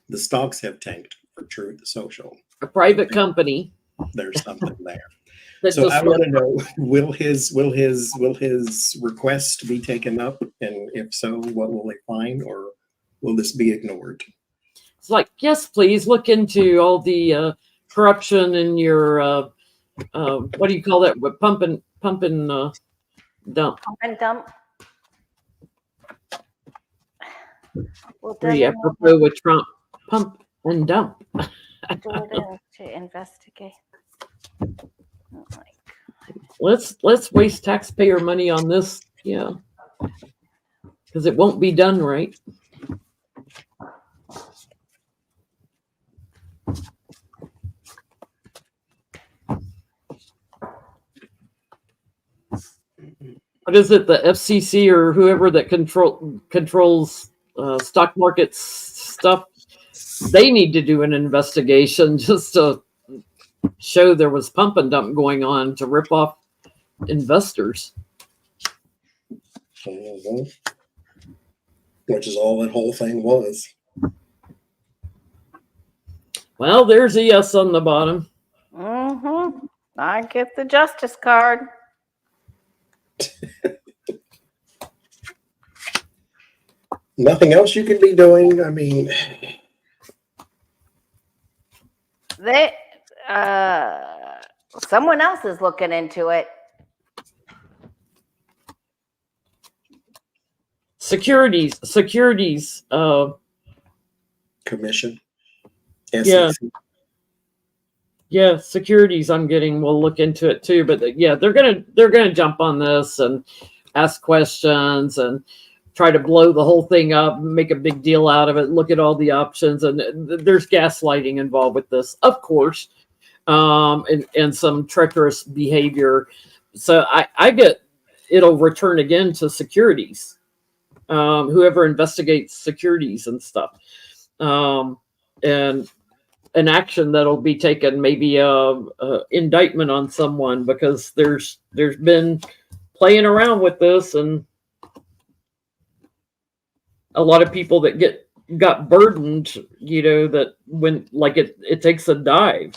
the stocks have tanked for Truth Social. A private company. There's something there. That So just I want to know, will his request be taken up? And if so, what will they find, or will this be ignored? It's like, yes, please look into all the corruption in your what do you call that? Pump and dump. Pump and dump. Well, Pretty apropos with Trump. Pump and dump. do it in to investigate. Oh my God. Let's waste taxpayer money on this, yeah, because it won't be done right. What is it? The FCC or whoever that controls stock market stuff? They need to do an investigation just to show there was pump and dump going on to rip off investors. Mhm. Which is all that whole thing was. Well, there's a yes on the bottom. Mm-hmm. I get the justice card. Nothing else you could be doing. I mean, They, someone else is looking into it. Securities. commission. Yeah. SEC. Yeah, securities. I'm getting. We'll look into it too. But yeah, they're gonna jump on this and ask questions and try to blow the whole thing up, make a big deal out of it. Look at all the options, and there's gaslighting involved with this, of course, and some treacherous behavior. So I get it'll return again to securities. Whoever investigates securities and stuff, and an action that'll be taken, maybe a indictment on someone, because there's been playing around with this, and a lot of people that got burdened, that when like it takes a dive.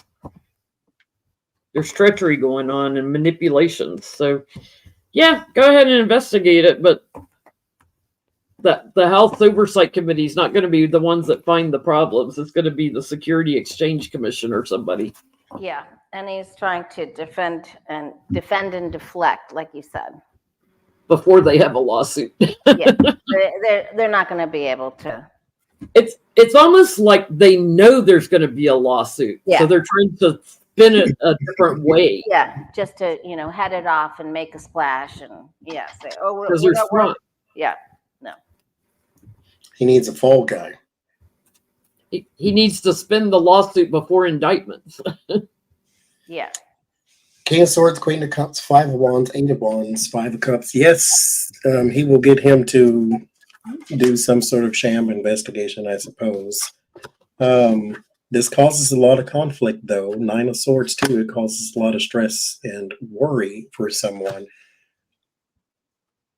There's treachery going on and manipulations. So yeah, go ahead and investigate it, but the Health Oversight Committee is not going to be the ones that find the problems. It's going to be the Security Exchange Commission or somebody. Yeah, and he's trying to defend and deflect, like you said. Before they have a lawsuit. Yeah, they're not going to be able to. It's almost like they know there's going to be a lawsuit, Yeah. so they're trying to spin it a different way. Yeah, just to head it off and make a splash, and say, oh, Because there's fraud. Yeah, no. He needs a fall guy. He needs to spin the lawsuit before indictments. Yeah. King of Swords, Queen of Cups, Five of Wands, Eight of Wands, Five of Cups. Yes, he will get him to do some sort of sham investigation, I suppose. This causes a lot of conflict, though. Nine of Swords, too. It causes a lot of stress and worry for someone.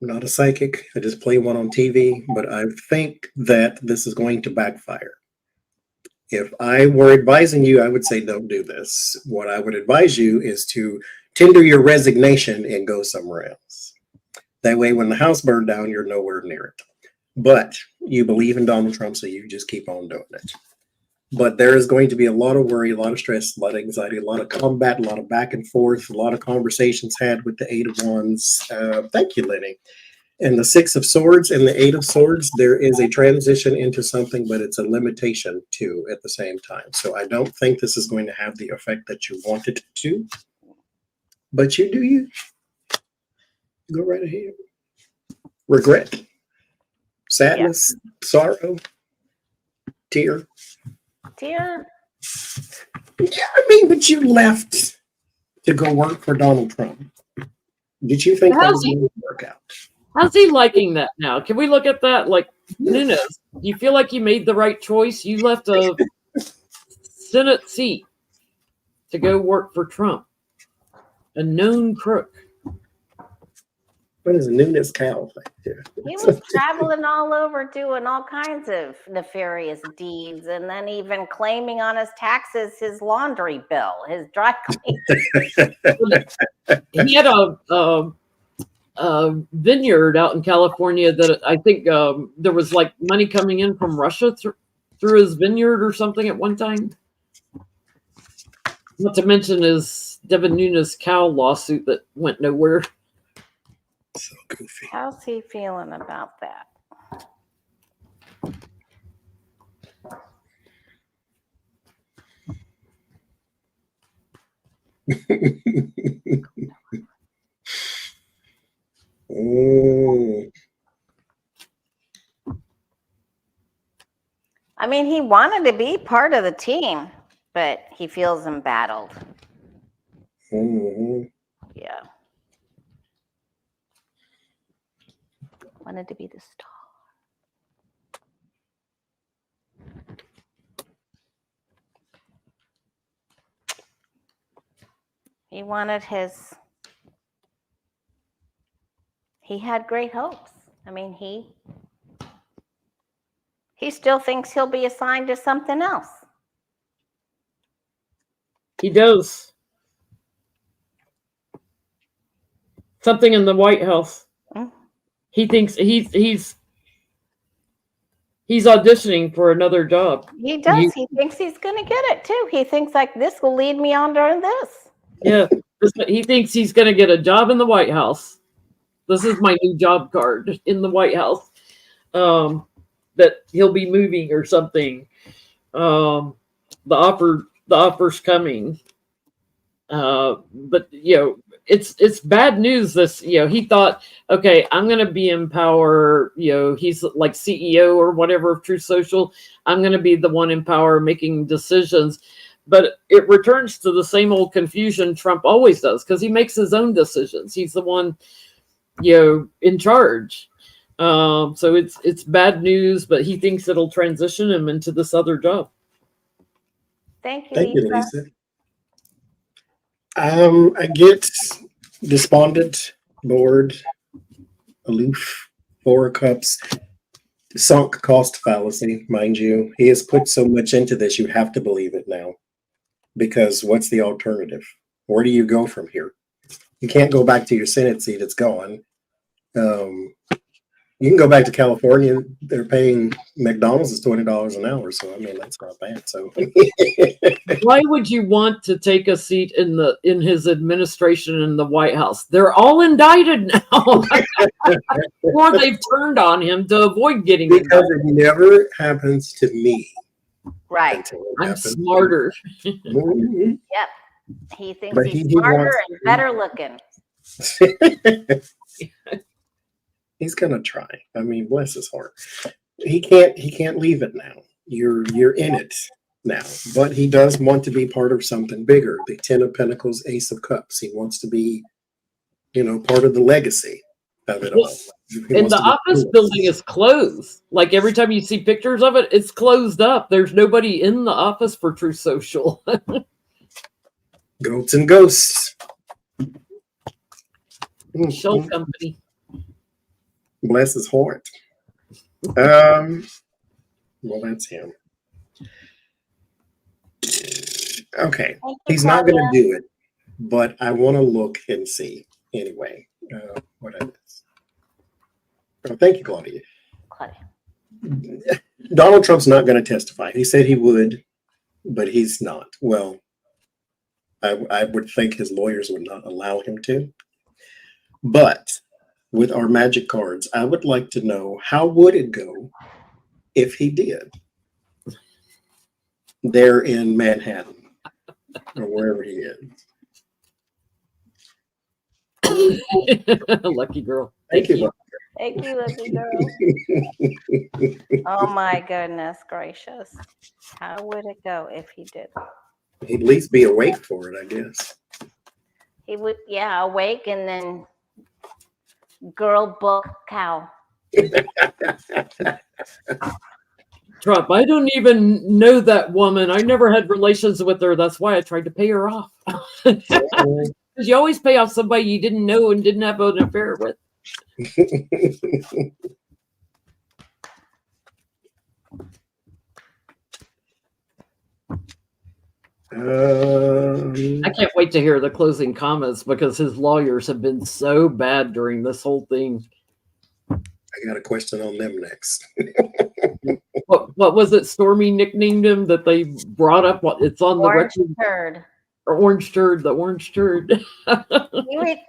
I'm not a psychic. I just play one on TV, but I think that this is going to backfire. If I were advising you, I would say don't do this. What I would advise you is to tender your resignation and go somewhere else. That way, when the house burned down, you're nowhere near it. But you believe in Donald Trump, so you just keep on doing it. But there is going to be a lot of worry, a lot of stress, a lot of anxiety, a lot of combat, a lot of back and forth, a lot of conversations had with the Eight of Wands. Thank you, Lenny. And the Six of Swords and the Eight of Swords, there is a transition into something, but it's a limitation too at the same time. So I don't think this is going to have the effect that you want it to. But you do you. Go right ahead. Regret, sadness, sorrow, tear. Tear. Yeah, I mean, but you left to go work for Donald Trump. Did you think that was going to work out? How's he liking that now? Can we look at that? Like, Nunes, you feel like you made the right choice? You left a Senate seat to go work for Trump. A known crook. What is Nunes cow? He was traveling all over doing all kinds of nefarious deeds, and then even claiming on his taxes his laundry bill, his dry cleaning. He had a vineyard out in California that I think there was like money coming in from Russia through his vineyard or something at one time. Not to mention his Devin Nunes cow lawsuit that went nowhere. So goofy. How's he feeling about that? Oh. I mean, he wanted to be part of the team, but he feels embattled. Mm-hmm. Yeah. Wanted to be the star. He wanted his, he had great hopes. I mean, he still thinks he'll be assigned to something else. He does. Something in the White House. Mm. He thinks he's auditioning for another job. He does. He thinks he's going to get it too. He thinks like this will lead me on to this. Yeah, he thinks he's going to get a job in the White House. This is my new job card in the White House. That he'll be moving or something. The offer's coming. But you know, it's bad news. This, you know, he thought, okay, I'm going to be in power. You know, he's like CEO or whatever of Truth Social. I'm going to be the one in power making decisions. But it returns to the same old confusion Trump always does, because he makes his own decisions. He's the one, you know, in charge. So it's bad news, but he thinks it'll transition him into this other job. Thank you, Thank you, Lisa. Lisa. I get despondent, bored, aloof, four cups, sunk cost fallacy, mind you. He has put so much into this, you have to believe it now. Because what's the alternative? Where do you go from here? You can't go back to your Senate seat, it's gone. You can go back to California. They're paying McDonald's is $20 an hour, so I mean that's not bad. So why would you want to take a seat in his administration in the White House? They're all indicted now, or they've turned on him to avoid getting because indicted. it never happens to me. Right. I'm smarter. Mhm. Yep. He thinks But he's he smarter wants and better looking. He's gonna try. I mean, bless his heart. He can't leave it now. You're in it now. But he does want to be part of something bigger. The Ten of Pentacles, Ace of Cups. He wants to be, you know, part of the legacy of it all. And the office building is closed. Like every time you see pictures of it, it's closed up. There's nobody in the office for Truth Social. Goats and ghosts. Shell company. Bless his heart. Well, that's him. Okay, he's not going to do it, but I want to look and see anyway. What it is. Oh, thank you, Claudia. Donald Trump's not going to testify. He said he would, but he's not. Well, I would think his lawyers would not allow him to. But with our magic cards, I would like to know, how would it go if he did? There in Manhattan or wherever he is. Lucky girl. Thank you. Thank you, lucky girl. Oh my goodness gracious. How would it go if he did? He'd at least be awake for it, I guess. He would, yeah, awake and then girl book cow. Trump, I don't even know that woman. I never had relations with her. That's why I tried to pay her off. Because you always pay off somebody you didn't know and didn't have an affair with. I can't wait to hear the closing comments because his lawyers have been so bad during this whole thing. I got a question on them next. What was it Stormy nicknamed him that they brought up? What it's on Orange the record? turd. Or orange turd, the orange turd.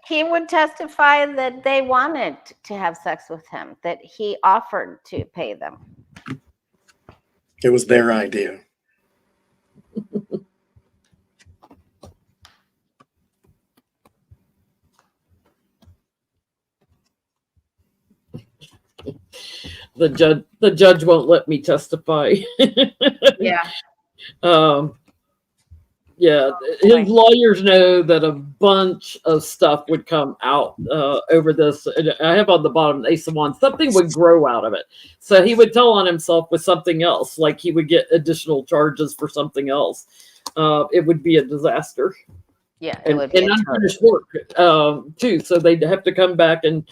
He would testify that they wanted to have sex with him, that he offered to pay them. It was their idea. The judge won't let me testify. Yeah. Yeah, his lawyers know that a bunch of stuff would come out over this. And I have on the bottom Ace of Wands, something would grow out of it. So he would tell on himself with something else, like he would get additional charges for something else. It would be a disaster. Yeah, it would be and unfinished work too. So they'd have to come back and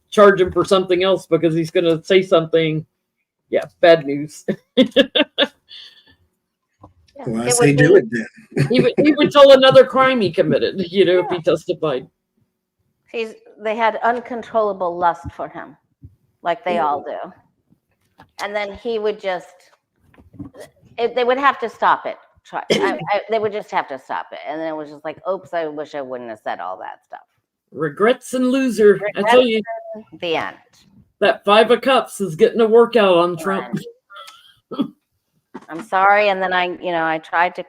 charge him for something else because he's going to say something. Yeah, bad news. Well, I say do it then. he would tell another crime he committed, if he testified. They had uncontrollable lust for him, like they all do. And then he would they would have to stop it. They would just have to stop it. And then it was just like, oops, I wish I wouldn't have said all that stuff. Regrets and loser. I tell you. The end. That 5 of Cups is getting a workout on Trump. I'm sorry. And then I tried to,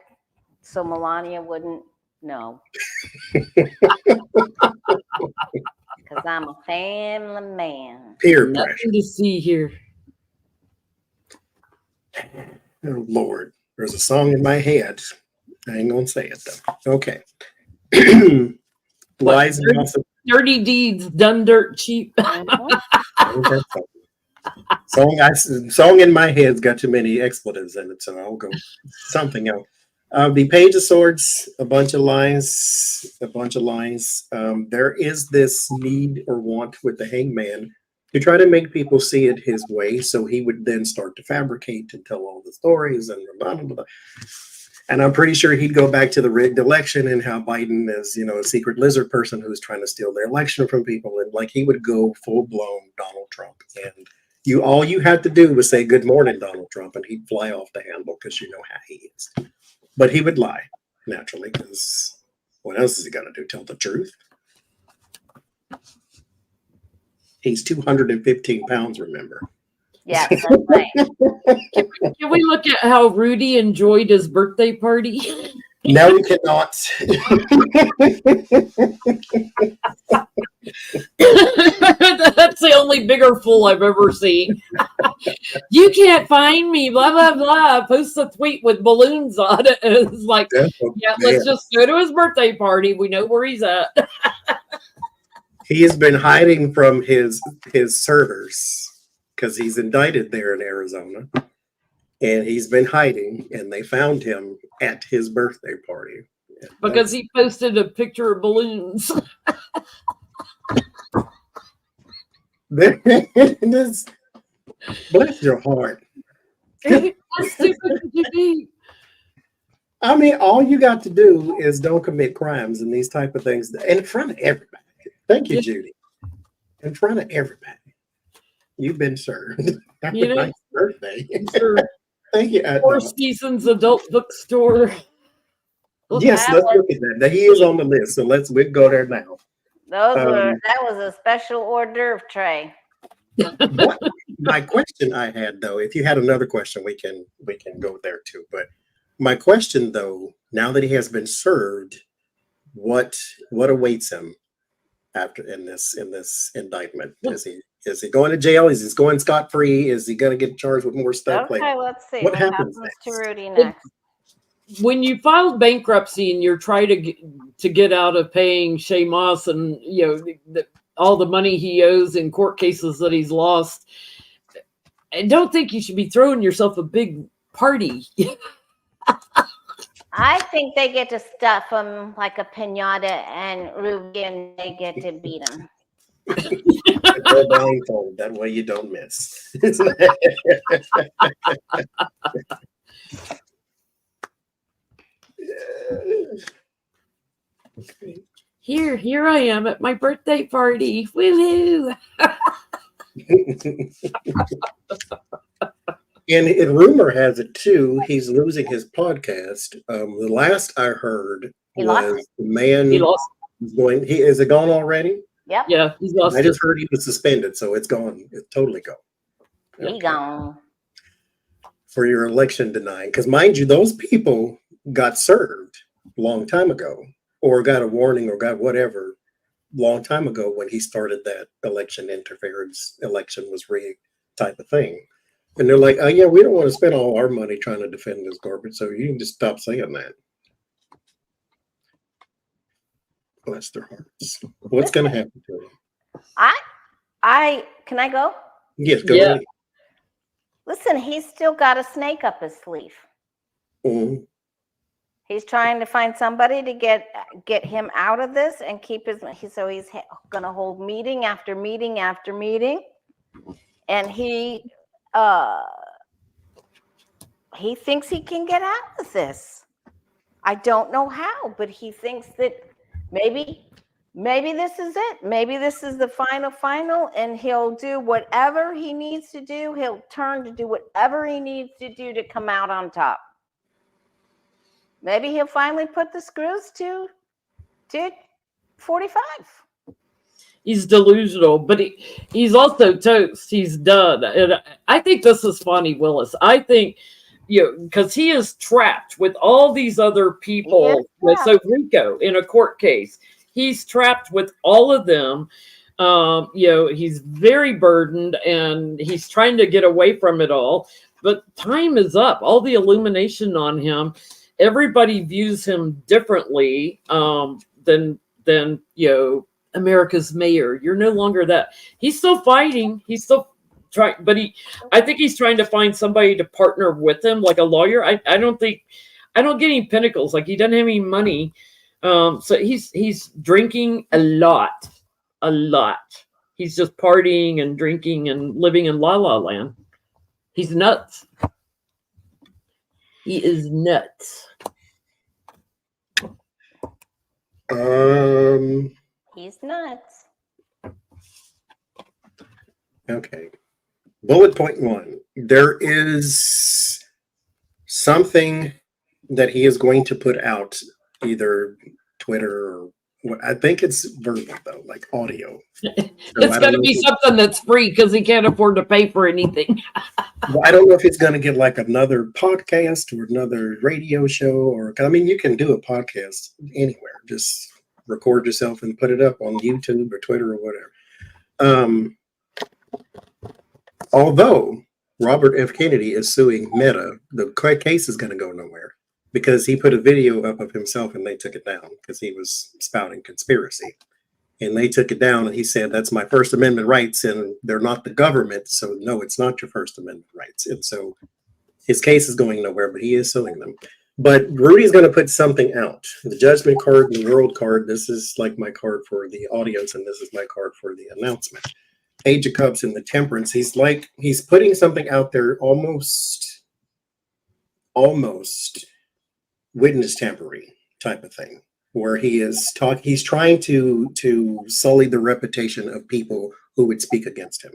so Melania wouldn't know. Because I'm a family man. Peer pressure. Nothing to see here. Oh, Lord. There's a song in my head. I ain't going to say it, though. Okay. Lies and gossip. Dirty deeds done dirt cheap. Song in my head's got too many expletives in it, so I'll go something else. The Page of Swords, a bunch of lines. There is this need or want with the Hangman to try to make people see it his way, so he would then start to fabricate and tell all the stories and blah, blah, blah. And I'm pretty sure he'd go back to the rigged election and how Biden is, a secret lizard person who's trying to steal their election from people. And like he would go full blown Donald Trump. And all you had to do was say, "Good morning, Donald Trump," and he'd fly off the handle because you know how he is. But he would lie, naturally, because what else is he going to do? Tell the truth? He's 215 pounds, remember? Yeah, that's right. Can we look at how Rudy enjoyed his birthday party? No, we cannot. That's the only bigger fool I've ever seen. You can't find me, blah, blah, blah. Post a tweet with balloons on it. And it's like, let's just go to his birthday party. We know where he's at. He has been hiding from his servers because he's indicted there in Arizona. And he's been hiding, and they found him at his birthday party. Because he posted a picture of balloons. Bless your heart. How stupid could you be? I mean, all you got to do is don't commit crimes and these type of things in front of everybody. Thank you, Judy. In front of everybody. You've been served. Happy nice birthday. Sure. Thank you. Four Seasons Adult Bookstore. Yes, let's look at that. Now, he is on the list, so we'll go there now. That was a special hors d'oeuvre tray. My question I had, though, if you had another question, we can go there too. But my question, though, now that he has been served, what awaits him after in this indictment? Is he going to jail? Is he going scot-free? Is he going to get charged with more stuff? Okay, let's see. What happens to Rudy next? When you filed bankruptcy and you're trying to get out of paying Shay Moss and all the money he owes in court cases that he's lost, I don't think you should be throwing yourself a big party. I think they get to stuff him like a pinata, and Ruby and they get to beat him. Wear blindfold. That way you don't miss. Here I am at my birthday party. Woohoo! And rumor has it too, he's losing his podcast. The last I heard He lost was the man He lost. is going. Is it gone already? Yep. Yeah, he's lost. I just heard he was suspended, so it's gone. It's totally gone. He Okay. gone. For your election denying, because mind you, those people got served a long time ago, or got a warning, or got whatever long time ago when he started that election interference, election was rigged type of thing. And they're like, oh yeah, we don't want to spend all our money trying to defend this garbage, so you can just stop saying that. Bless their hearts. What's going to happen to them? I can I go? Yes, go Yeah. ahead. Listen, he's still got a snake up his sleeve. Mhm. He's trying to find somebody to get him out of this and keep his. So he's going to hold meeting after meeting after meeting, and he thinks he can get out of this. I don't know how, but he thinks that maybe this is it. Maybe this is the final, and he'll do whatever he needs to do. He'll turn to do whatever he needs to do to come out on top. Maybe he'll finally put the screws to 45. He's delusional, but he's also toast. He's done. And I think this is funny, Willis. I think, because he is trapped with all these other people. So Rico in a court case, he's trapped with all of them. He's very burdened, and he's trying to get away from it all. But time is up. All the illumination on him. Everybody views him differently than America's mayor. You're no longer that. He's still fighting. He's still trying, but I think he's trying to find somebody to partner with him, like a lawyer. I don't get any pinnacles. Like, he doesn't have any money. So he's drinking a lot. He's just partying and drinking and living in La La Land. He's nuts. He is nuts. He's nuts. Okay. Bullet point 1. There is something that he is going to put out, either Twitter or I think it's verbal though, like audio. It's going to be something that's free because he can't afford to pay for anything. I don't know if it's going to get like another podcast or another radio show, or I mean, you can do a podcast anywhere. Just record yourself and put it up on YouTube or Twitter or whatever. Although Robert F. Kennedy is suing Meta, the case is going to go nowhere because he put a video up of himself and they took it down because he was spouting conspiracy. And they took it down, and he said, that's my First Amendment rights, and they're not the government, so no, it's not your First Amendment rights. And so his case is going nowhere, but he is suing them. But Rudy's going to put something out. The judgment card, the world card, this is like my card for the audience, and this is my card for the announcement. Page of Cups and the Temperance. He's putting something out there almost witness tampering type of thing, where he's trying to sully the reputation of people who would speak against him.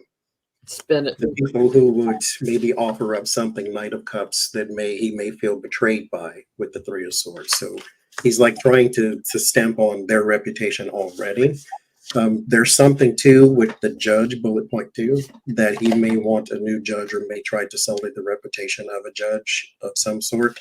Spin it. The people who would maybe offer up something, Knight of Cups, that he may feel betrayed by with the Three of Swords. So he's like trying to stamp on their reputation already. There's something too with the judge, bullet point 2, that he may want a new judge or may try to sully the reputation of a judge of some sort,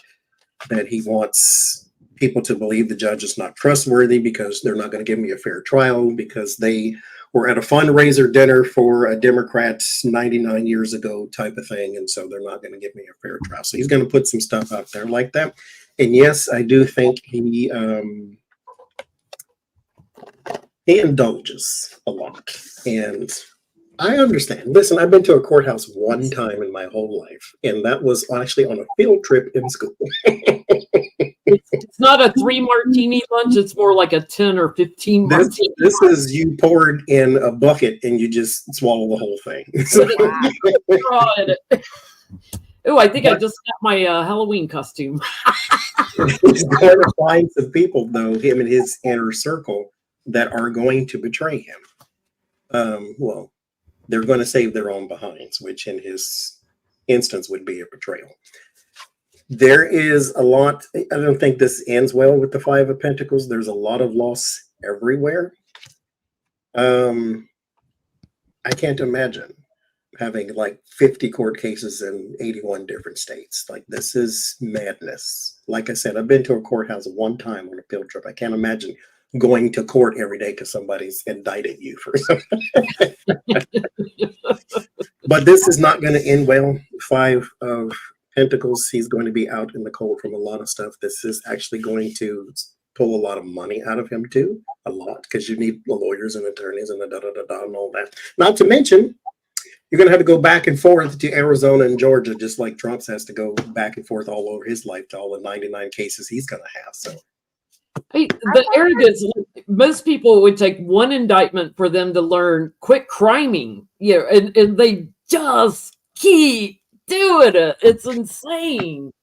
that he wants people to believe the judge is not trustworthy because they're not going to give me a fair trial because they were at a fundraiser dinner for a Democrat 99 years ago type of thing, and so they're not going to give me a fair trial. So he's going to put some stuff out there like that. And yes, I do think he indulges a lot, and I understand. Listen, I've been to a courthouse one time in my whole life, and that was actually on a field trip in school. It's not a 3 martini lunch. It's more like a 10 or 15 martini. This is you poured in a bucket and you just swallow the whole thing. Oh, I think I just got my Halloween costume. He's going to find some people, though, him and his inner circle, that are going to betray him. Well, they're going to save their own behinds, which in his instance would be a betrayal. There is a lot. I don't think this ends well with the Five of Pentacles. There's a lot of loss everywhere. I can't imagine having like 50 court cases in 81 different states. Like, this is madness. Like I said, I've been to a courthouse one time on a field trip. I can't imagine going to court every day because somebody's indicted you for something. But this is not going to end well. Five of Pentacles, he's going to be out in the cold from a lot of stuff. This is actually going to pull a lot of money out of him too. A lot, because you need the lawyers and attorneys and the da-da-da-da and all that. Not to mention, you're going to have to go back and forth to Arizona and Georgia, just like Trump has to go back and forth all over his life to all the 99 cases he's going to have. So, hey, the arrogance, most people would take one indictment for them to learn quit criming. Yeah, and they just keep doing it. It's insane.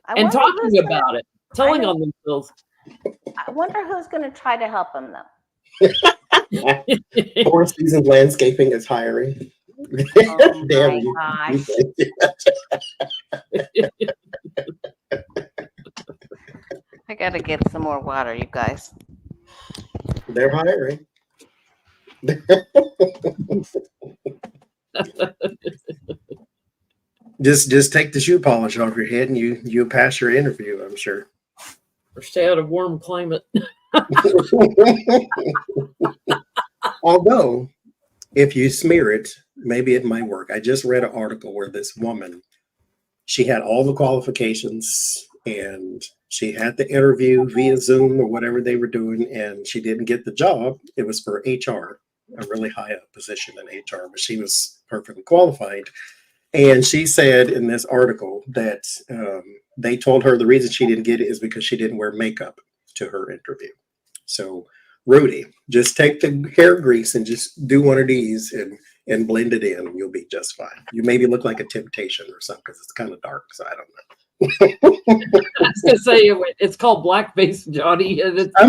And talking about it, telling on themselves. I wonder who's going to try to help him, though. 4 Seasons Landscaping is hiring. Oh Damn my you. gosh. I got to get some more water, you guys. They're hiring. Just take the shoe polish off your head and you pass your interview, I'm sure. Or stay out of warm climate. Although, if you smear it, maybe it might work. I just read an article where this woman, she had all the qualifications and she had the interview via Zoom or whatever they were doing, and she didn't get the job. It was for HR, a really high up position in HR, but she was perfectly qualified. And she said in this article that they told her the reason she didn't get it is because she didn't wear makeup to her interview. So, Rudy, just take the hair grease and just do one of these and blend it in, and you'll be just fine. You maybe look like a temptation or something because it's kind of dark, so I don't know. I was gonna say it's called blackface, Johnny. And it's, I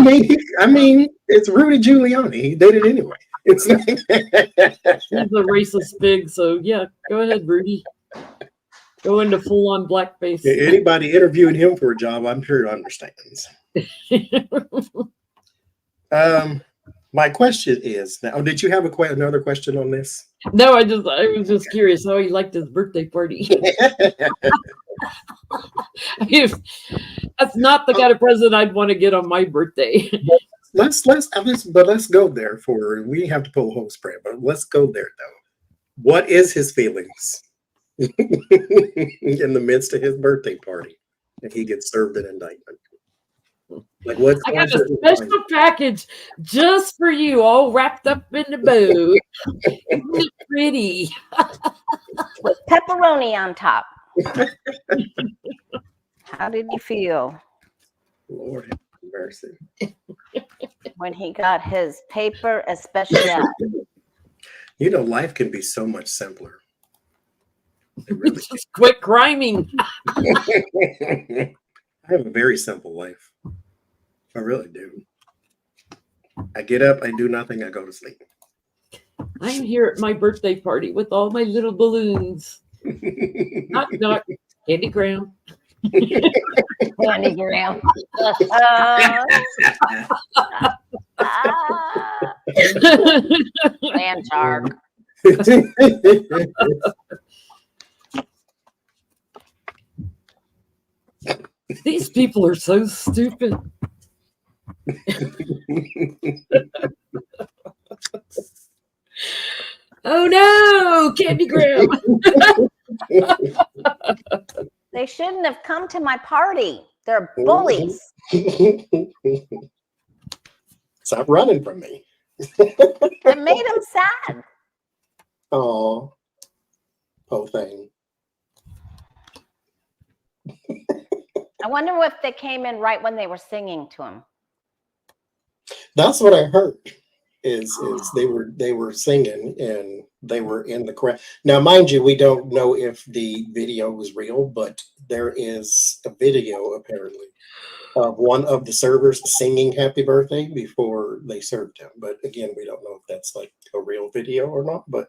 mean, it's Rudy Giuliani. He did it anyway. It's he's a racist pig, so yeah, go ahead, Rudy. Go into full-on blackface. Anybody interviewing him for a job, I'm sure understands. My question is now. Did you have another question on this? No, I was just curious how he liked his birthday party. That's not the kind of present I'd want to get on my birthday. Let's go there for. We have to pull a whole spread, but let's go there though. What is his feelings in the midst of his birthday party, and he gets served an indictment? Like, what's I got a special package just for you, all wrapped up in the bow. Isn't it pretty? With pepperoni on top. How did you feel? Lord have mercy. When he got his paper especial. You know, life can be so much simpler. It really Just quit criming. I have a very simple life. I really do. I get up, I do nothing, I go to sleep. I'm here at my birthday party with all my little balloons. Knock, knock. Candy Graham. Candy Graham. Land shark. These people are so stupid. Oh no, Candy Graham. They shouldn't have come to my party. They're bullies. Stop running from me. It made him sad. Oh, poor thing. I wonder if they came in right when they were singing to him. That's what I heard. Is they were singing and they were in the crowd. Now, mind you, we don't know if the video was real, but there is a video apparently of one of the servers singing "Happy Birthday" before they served him. But again, we don't know if that's like a real video or not. But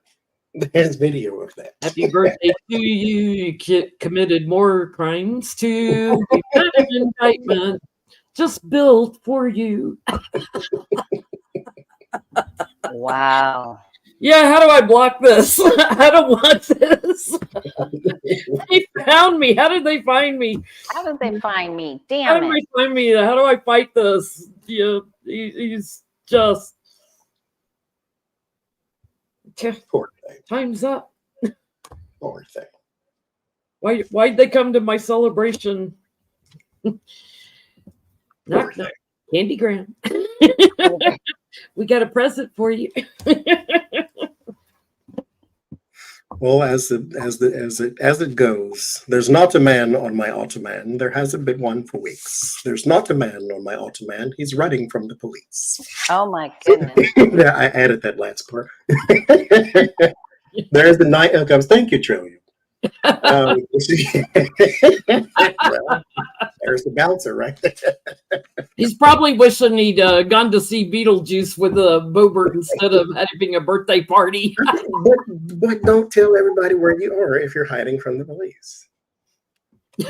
there's video of that. Happy birthday to you. You committed more crimes too. We've got an indictment just built for you. Wow. Yeah, how do I block this? I don't want this. They found me. How did they find me? How did they find me? How Damn did it. they find me? How do I fight this? Yeah, he's just Poor thing. time's up. Poor thing. Why'd they come to my celebration? Poor Knock, thing. knock. Candy Graham. We got a present for you. Well, as it goes, there's not a man on my Ottoman. There hasn't been one for weeks. There's not a man on my Ottoman. He's running from the police. Oh my goodness. Yeah, I added that last part. There's the night comes. Thank you, Trillium. Well, there's the bouncer right there. He's probably wishing he'd gone to see Beetlejuice with Bobert instead of having a birthday party. but don't tell everybody where you are if you're hiding from the police.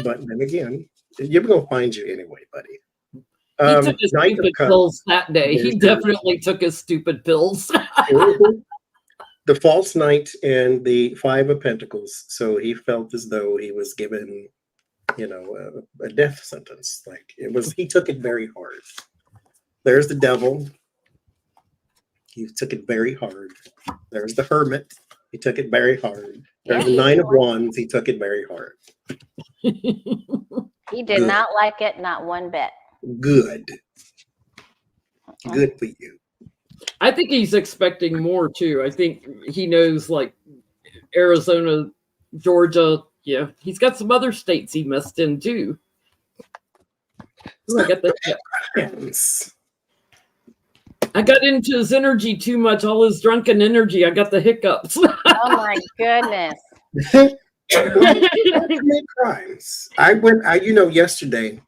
But then again, you're going to find you anyway, buddy. He took his stupid pills that day. He definitely took his stupid pills. The false knight and the five of pentacles. So he felt as though he was given, a death sentence. Like he took it very hard. There's the devil. He took it very hard. There's the hermit. He took it very hard. There's the nine of wands. He took it very hard. He did not like it, not one bit. Good. Good for you. I think he's expecting more too. I think he knows like Arizona, Georgia. Yeah, he's got some other states he messed in too. Ooh, I got into his energy too much, all his drunken energy. I got the hiccups. Oh my goodness. Crimes. Yesterday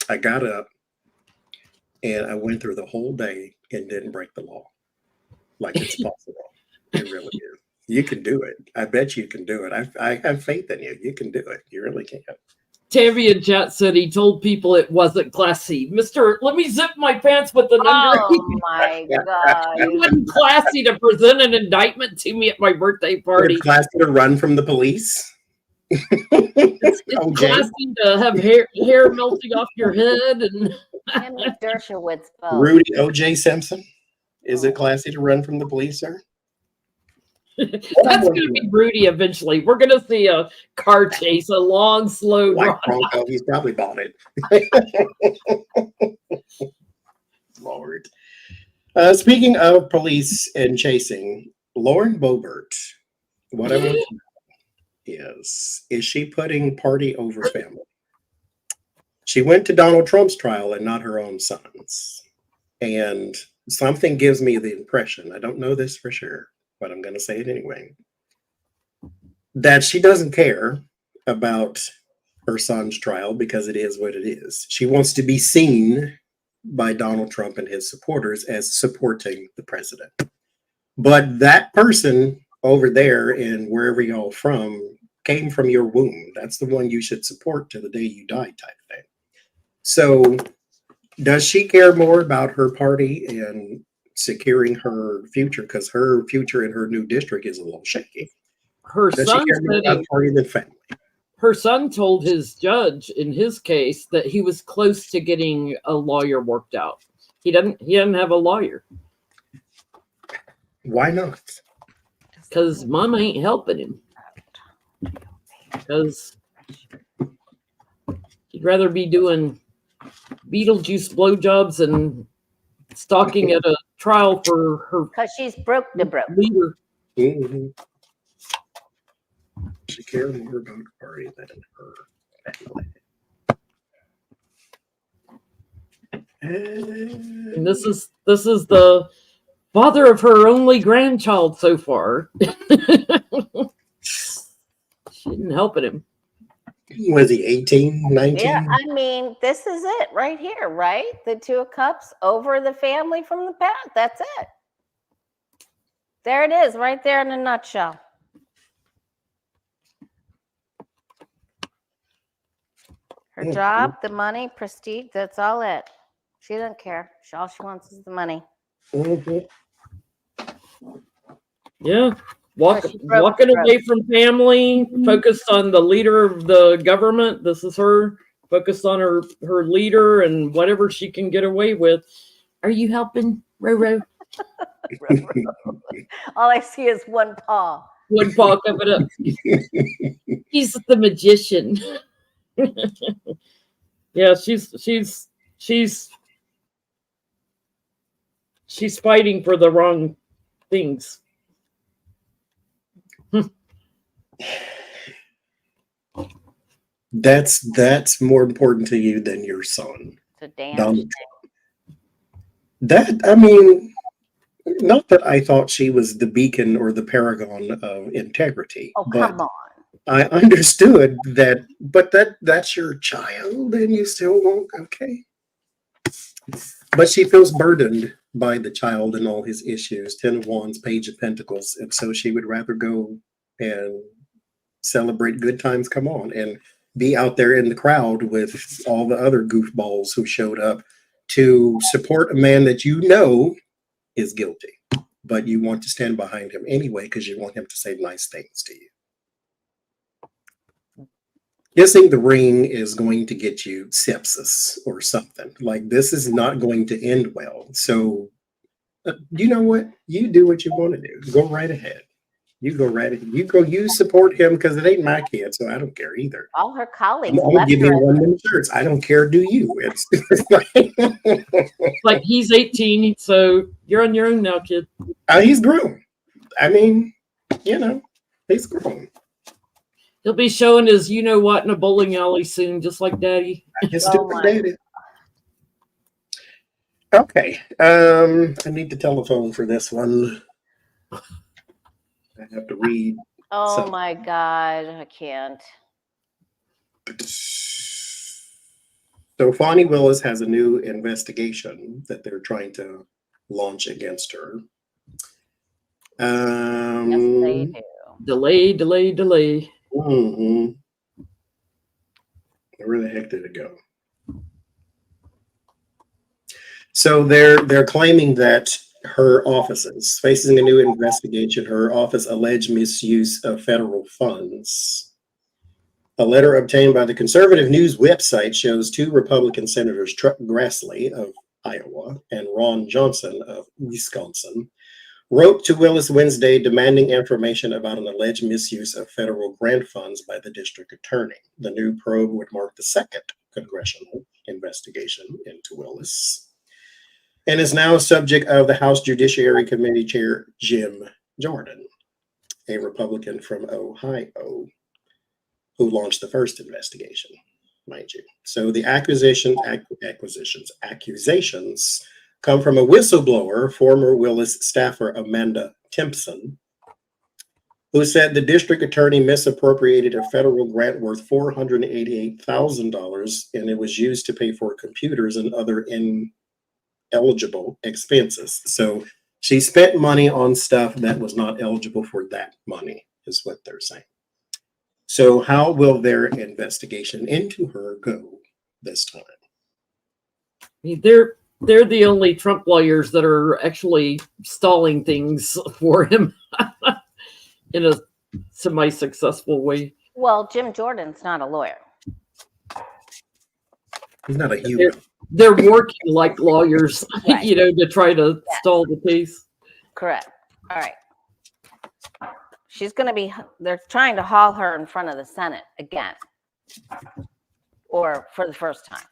I got up and I went through the whole day and didn't break the law. Like it's possible. It really is. You can do it. I bet you can do it. I have faith in you. You can do it. You really can. Tammy in chat said he told people it wasn't classy. Mr. Let me zip my pants with an under. Oh my God. It wasn't classy to present an indictment to me at my birthday party. It's classy to run from the police. It's classy to have hair melting off your head and Him and Dershowitz both. Rudy O.J. Simpson. Is it classy to run from the police, sir? That's going to be Rudy eventually. We're going to see a car chase, a long, slow White run. Bronco. He's probably bought it. Lord. Speaking of police and chasing, Lauren Boebert, what I want to know is she putting party over family? She went to Donald Trump's trial and not her own son's. And something gives me the impression, I don't know this for sure, but I'm going to say it anyway, that she doesn't care about her son's trial because it is what it is. She wants to be seen by Donald Trump and his supporters as supporting the president. But that person over there and wherever y'all from came from your womb. That's the one you should support to the day you die type thing. So does she care more about her party and securing her future? Because her future in her new district is a little shaky. Her Does son she care more said about party than family? her son told his judge in his case that he was close to getting a lawyer worked out. He doesn't have a lawyer. Why not? Because mom ain't helping him. Because he'd rather be doing Beetlejuice blowjobs and stalking at a trial for her Because she's broke the broke. leader. Mm-hmm. She cares more about party than her family. And this is the father of her only grandchild so far. She didn't help him. Was he 18, 19? Yeah, I mean, this is it right here, right? The Two of Cups over the family from the past. That's it. There it is, right there in a nutshell. Her job, the money, prestige, that's all it. She doesn't care. All she wants is the money. Yeah. So she broke Walking through. away from family, focused on the leader of the government. This is her focused on her leader and whatever she can get away with. Are you helping, Roro? All I see is one paw. One paw coming up. He's the magician. Yeah, she's fighting for the wrong things. That's more important to you than your son, It's a damn Donald shame. Trump. That, I mean, not that I thought she was the beacon or the paragon of integrity. Oh, but come on. I understood that, but that's your child, and you still won't. Okay. But she feels burdened by the child and all his issues. 10 of Wands, Page of Pentacles, and so she would rather go and celebrate good times come on and be out there in the crowd with all the other goofballs who showed up to support a man that you know is guilty, but you want to stand behind him anyway because you want him to say nice things to you. Guessing the ring is going to get you sepsis or something. Like, this is not going to end well. So, you know what? You do what you want to do. Go right ahead. You go right ahead. You support him because it ain't my kid, so I don't care either. All her colleagues I'm gonna left give her. you one of them shirts. I don't care, do you? Like, he's 18, so you're on your own now, kid. He's grown. I mean, you know, he's grown. He'll be showing his you know what in a bowling alley soon, just like Daddy. His Oh stupid my. daddy. Okay. I need the telephone for this one. I have to read. Oh something. my God, I can't. So Fonnie Willis has a new investigation that they're trying to launch against her. Yes, they do. Delay. Mhm. Where the heck did it go? So they're claiming that her office is facing a new investigation. Her office alleged misuse of federal funds. A letter obtained by the conservative news website shows 2 Republican senators, Chuck Grassley of Iowa and Ron Johnson of Wisconsin, wrote to Willis Wednesday demanding information about an alleged misuse of federal grant funds by the district attorney. The new probe would mark the second congressional investigation into Willis and is now a subject of the House Judiciary Committee Chair Jim Jordan, a Republican from Ohio, who launched the first investigation, mind you. So the accusations come from a whistleblower, former Willis staffer Amanda Timpson, who said the district attorney misappropriated a federal grant worth $488,000, and it was used to pay for computers and other ineligible expenses. So she spent money on stuff that was not eligible for that money, is what they're saying. So how will their investigation into her go this time? They're the only Trump lawyers that are actually stalling things for him in a semi-successful way. Well, Jim Jordan's not a lawyer. He's not a human. They're working like lawyers, Right. to try to stall the case. Correct. All right. She's going to be, they're trying to haul her in front of the Senate again. Or for the first time.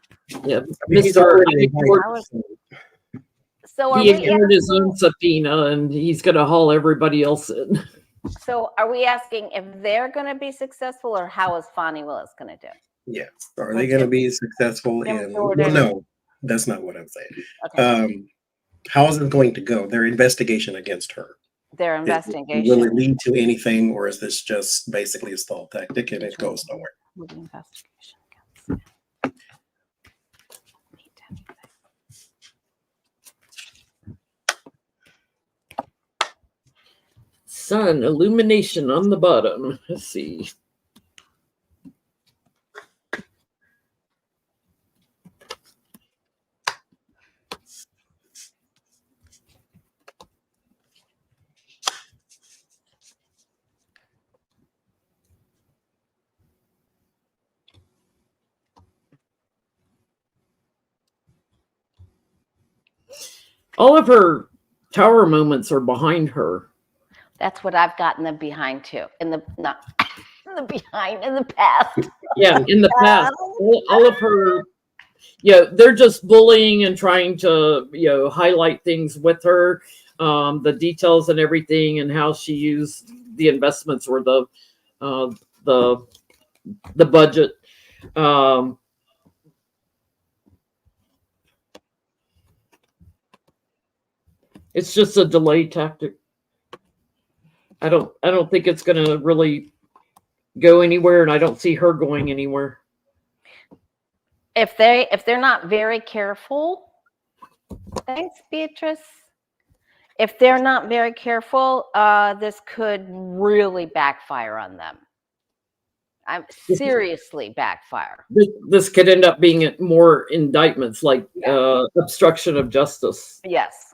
Yeah, He's Mr. already So are He we ignored his asking, own subpoena, and he's going to haul everybody else in. so are we asking if they're going to be successful, or how is Fonnie Willis going to do? Yes. Are they going to be successful Jim in? Jordan. Well, no. That's not what I'm saying. Okay. How is it going to go? Their investigation against her. Their Will investigation. it lead to anything, or is this just basically a stall tactic and it goes nowhere? Investigation. Sun illumination on the bottom. Let's see. All of her tower moments are behind her. That's what I've gotten them behind too. In the not in the behind in the past. Yeah, in the past, all of her, they're just bullying and trying to, highlight things with her, the details and everything, and how she used the investments or the budget. It's just a delay tactic. I don't think it's going to really go anywhere, and I don't see her going anywhere. If they're not very careful, thanks, Beatrice. If they're not very careful, this could really backfire on them. I'm seriously backfire. This could end up being more indictments, like obstruction of justice. Yes.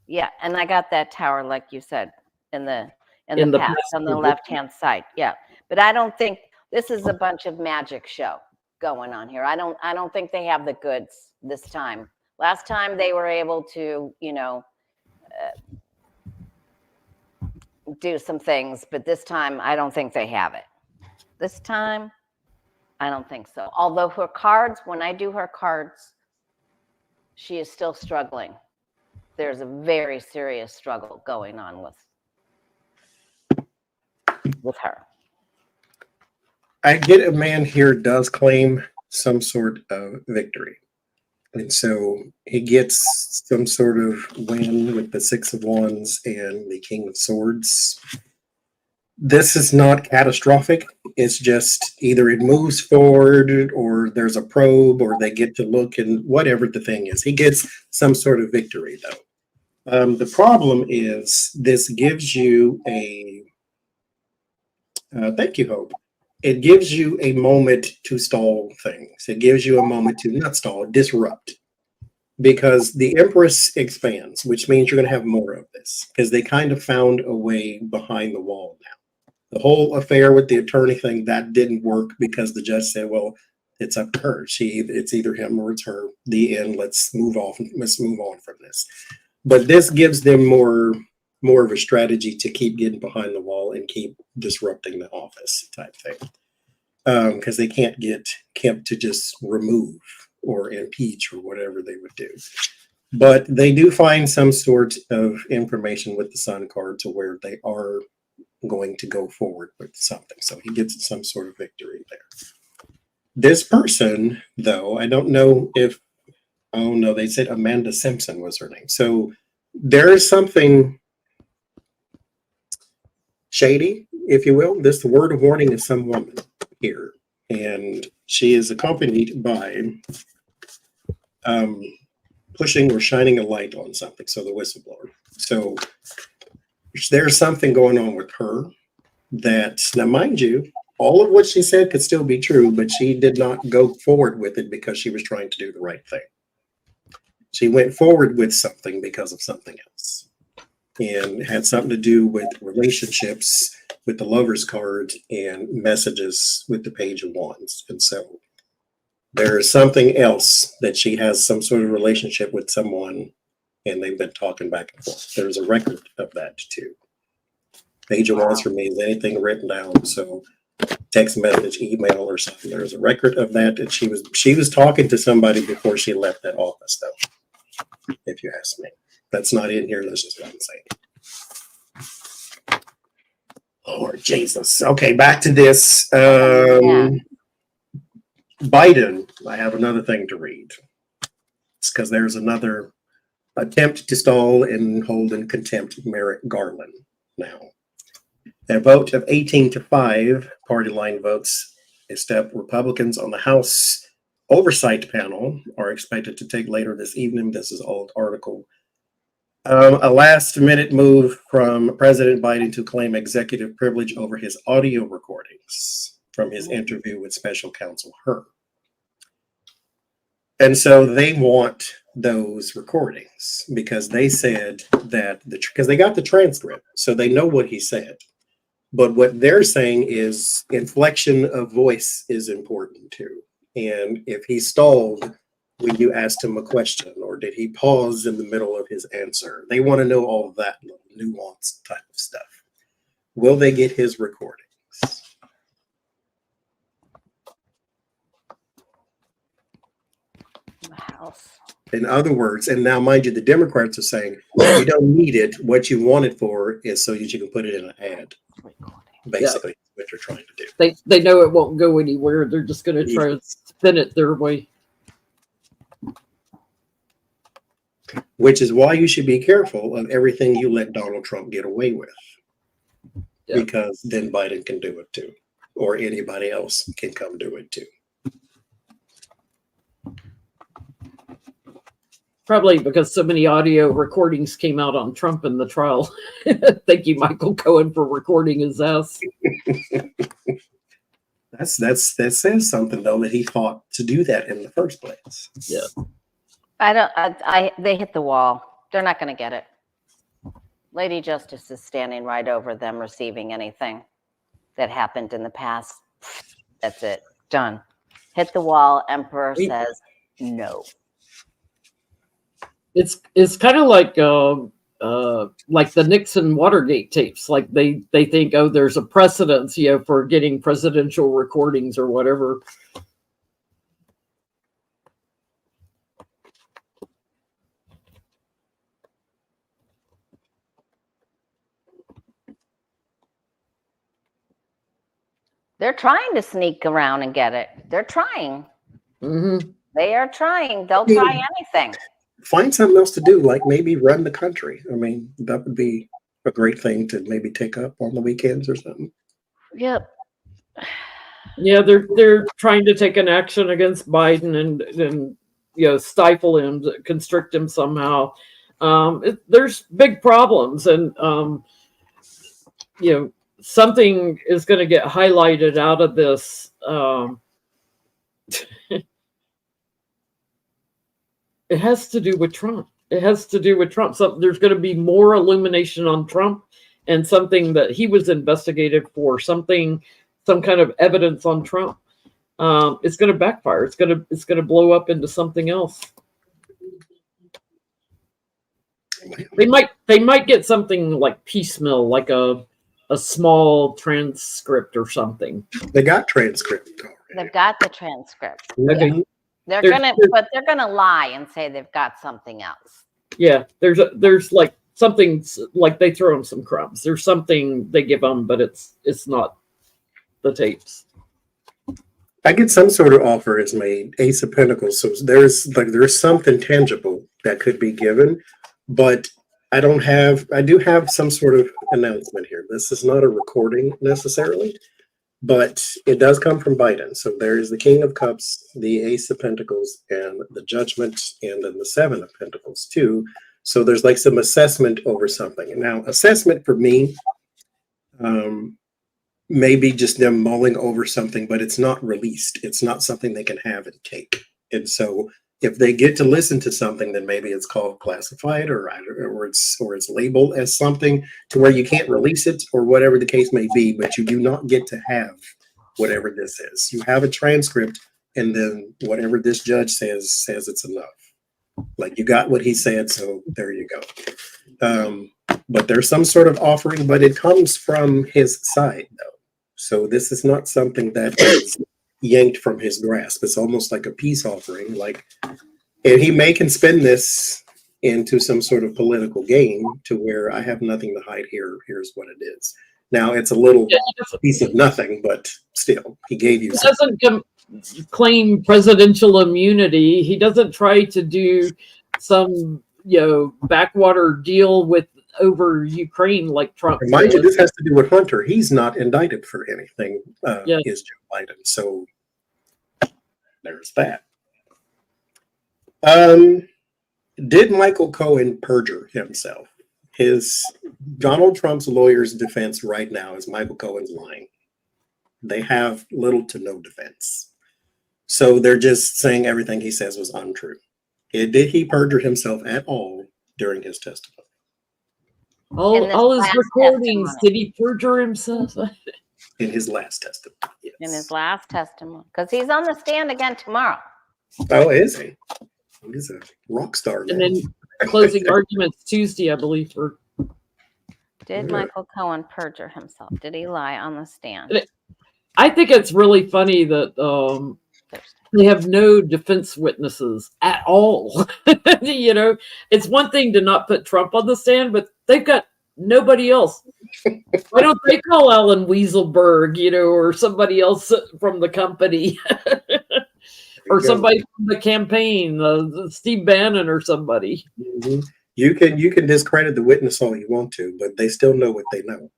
Yeah, and I got that tower, like you said, in the past on the left-hand side. Yeah, but I don't think this is a bunch of magic show going on here. I don't think they have the goods this time. Last time they were able to, do some things, but this time I don't think they have it. This time, I don't think so. Although her cards, when I do her cards, she is still struggling. There's a very serious struggle going on with her. I get a man here does claim some sort of victory. And so he gets some sort of win with the Six of Wands and the King of Swords. This is not catastrophic. It's just either it moves forward or there's a probe or they get to look and whatever the thing is. He gets some sort of victory, though. The problem is this gives you a thank you, Hope. It gives you a moment to stall things. It gives you a moment to not stall, disrupt. Because the Empress expands, which means you're going to have more of this. Because they kind of found a way behind the wall now. The whole affair with the attorney thing, that didn't work because the judge said, well, it's up to her. It's either him or it's her. The end. Let's move on from this. But this gives them more of a strategy to keep getting behind the wall and keep disrupting the office type thing. Because they can't get Kemp to just remove or impeach or whatever they would do. But they do find some sort of information with the Sun card to where they are going to go forward with something. So he gets some sort of victory there. This person, though, I don't know if, oh no, they said Amanda Simpson was her name. So there is something shady, if you will. This word of warning is some woman here. And she is accompanied by pushing or shining a light on something. So the whistleblower. So there's something going on with her that, now mind you, all of what she said could still be true, but she did not go forward with it because she was trying to do the right thing. She went forward with something because of something else. And it had something to do with relationships with the Lover's card and messages with the Page of Wands. And so there is something else that she has some sort of relationship with someone and they've been talking back and forth. There's a record of that too. Page of Wands for me is anything written down. So text message, email or something. There's a record of that. And she was talking to somebody before she left that office though, if you ask me. That's not in here. That's just what I'm saying. Lord Jesus. Okay, back to this. Biden, I have another thing to read. It's because there's another attempt to stall and hold in contempt Merrick Garland now. A vote of 18-5 party line votes step Republicans on the House Oversight Panel are expected to take later this evening. This is old article. A last-minute move from President Biden to claim executive privilege over his audio recordings from his interview with Special Counsel Hur. And so they want those recordings because they said that because they got the transcript, so they know what he said. But what they're saying is inflection of voice is important too. And if he stalled when you asked him a question, or did he pause in the middle of his answer? They want to know all of that little nuanced type of stuff. Will they get his recordings? House. In other words, and now mind you, the Democrats are saying you don't need it. What you want it for is so that you can put it in an ad. Basically, what they're trying to do. They know it won't go anywhere. They're just going to try to spin it their way. Which is why you should be careful of everything you let Donald Trump get away with. Yeah. Because then Biden can do it too. Or anybody else can come do it too. Probably because so many audio recordings came out on Trump in the trial. Thank you, Michael Cohen, for recording his ass. That says something though, that he fought to do that in the first place. Yeah. They hit the wall. They're not going to get it. Lady Justice is standing right over them receiving anything that happened in the past. That's it. Done. Hit the wall. Emperor says no. It's kind of like the Nixon Watergate tapes. Like they think, oh, there's a precedence, for getting presidential recordings or whatever. They're trying to sneak around and get it. They're trying. Mm-hmm. They are trying. They'll try anything. Find something else to do, like maybe run the country. I mean, that would be a great thing to maybe take up on the weekends or something. Yep. Yeah, they're trying to take an action against Biden and stifle him, constrict him somehow. There's big problems, and something is going to get highlighted out of this. It has to do with Trump. So there's going to be more illumination on Trump and something that he was investigated for, some kind of evidence on Trump. It's going to backfire. It's going to blow up into something else. They might get something like piecemeal, like a small transcript or something. They got transcript already. They've got the transcript. Okay. Yeah. They're gonna lie and say they've got something else. Yeah, there's like something, like they throw them some crumbs. There's something they give them, but it's not the tapes. I get some sort of offer is made, Ace of Pentacles. So there's something tangible that could be given, but I do have some sort of announcement here. This is not a recording necessarily, but it does come from Biden. So there is the King of Cups, the Ace of Pentacles, and the Judgment, and then the Seven of Pentacles too. So there's like some assessment over something. And now assessment for me, maybe just them mulling over something, but it's not released. It's not something they can have and take. And so if they get to listen to something, then maybe it's called classified, or it's labeled as something to where you can't release it, or whatever the case may be, but you do not get to have whatever this is. You have a transcript, and then whatever this judge says it's enough. Like, you got what he said, so there you go. But there's some sort of offering, but it comes from his side, though. So this is not something that is yanked from his grasp. It's almost like a peace offering. And he can spin this into some sort of political game to where I have nothing to hide here. Here's what it is. Now it's a little piece of nothing, but still, he gave you. claim presidential immunity. He doesn't try to do some, backwater deal over Ukraine like Trump Mind you, did. this has to do with Hunter. He's not indicted for anything, Yeah. is Joe Biden. So there's that. Did Michael Cohen perjure himself? Donald Trump's lawyer's defense right now is Michael Cohen's lying. They have little to no defense. So they're just saying everything he says was untrue. Did he perjure himself at all during his testimony? All his last recordings, testimony. did he perjure himself? In his last testimony, yes. In his last testimony, because he's on the stand again tomorrow. Oh, is he? He's a rock star now. And then closing arguments Tuesday, I believe. Did Yeah. Michael Cohen perjure himself? Did he lie on the stand? I think it's really funny that they have no defense witnesses at all. It's one thing to not put Trump on the stand, but they've got nobody else. Why don't they call Alan Weaselberg, or somebody else from the company? Or somebody from the campaign, Steve Bannon or somebody. Mm-hmm. You can discredit the witness all you want to, but they still know what they know.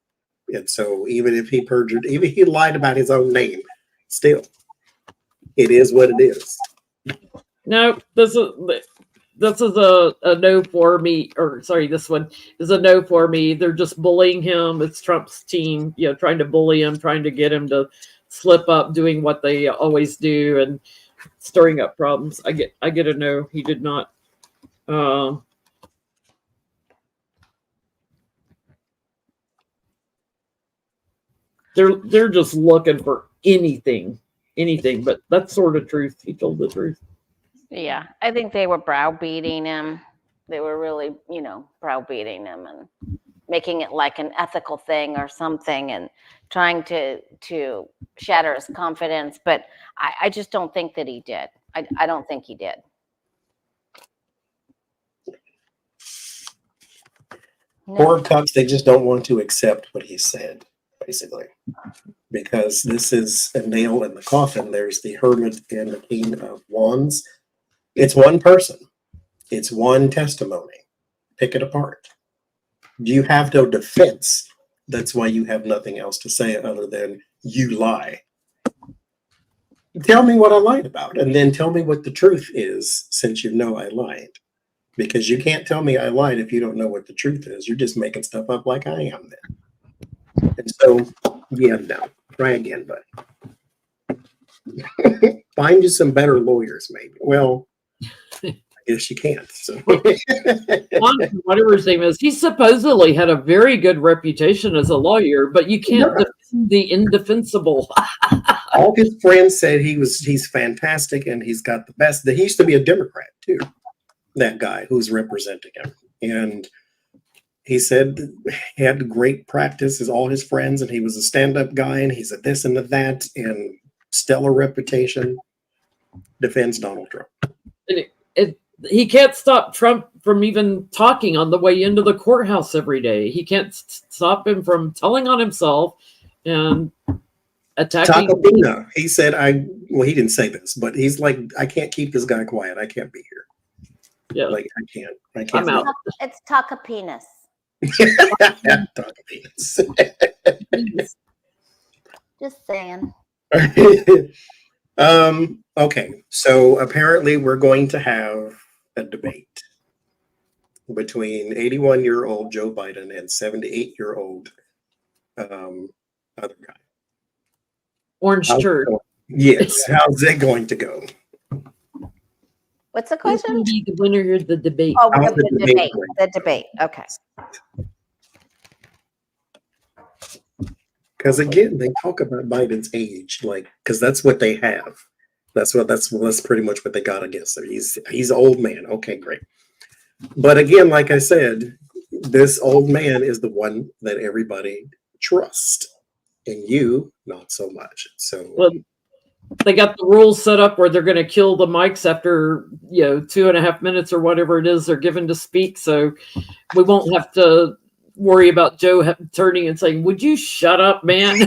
And so even if he perjured, even if he lied about his own name, still, it is what it is. No, this is a no for me. Or sorry, this one is a no for me. They're just bullying him. It's Trump's team, trying to bully him, trying to get him to slip up, doing what they always do, and stirring up problems. I get a no. He did not. They're just looking for anything, but that's sort of truth. He told the truth. Yeah, I think they were browbeating him. They were really, browbeating him and making it like an ethical thing or something, and trying to shatter his confidence. But I just don't think that he did. I don't think he did. Poor cops, they just don't want to accept what he said, basically, because this is a nail in the coffin. There's the Hermit and the King of Wands. It's one person. It's one testimony. Pick it apart. You have no defense. That's why you have nothing else to say other than you lie. Tell me what I lied about, and then tell me what the truth is, since you know I lied. Because you can't tell me I lied if you don't know what the truth is. You're just making stuff up like I am then. And so, yeah, no. Try again, buddy. Find you some better lawyers, maybe. Well, I guess you can't. So. Whatever his name is, he supposedly had a very good reputation as a lawyer, but you can't defend the indefensible. All his friends said he's fantastic and he's got the best. He used to be a Democrat too, that guy who's representing him. And he said he had great practice as all his friends, and he was a stand-up guy, and he's a this and a that, and stellar reputation. Defends Donald Trump. He can't stop Trump from even talking on the way into the courthouse every day. He can't stop him from telling on himself and attacking. Takapina. He said, he didn't say this, but he's like, I can't keep this guy quiet. I can't be here. Yeah. Like, I can't. I'm out. It's Takapenis. Takapenis. Just saying. Okay, so apparently we're going to have a debate between 81-year-old Joe Biden and 78-year-old other guy. Orange turd. Yes, how's it going to go? What's the Who's question? going to be the winner of the debate? Oh, How's the the debate. debate going? The debate. Okay. Because again, they talk about Biden's age, because that's what they have. That's pretty much what they got against him. He's an old man. Okay, great. But again, like I said, this old man is the one that everybody trusts, and you not so much. So Well, they got the rules set up where they're going to kill the mics after 2.5 minutes or whatever it is they're given to speak. So we won't have to worry about Joe turning and saying, "Would you shut up, man?"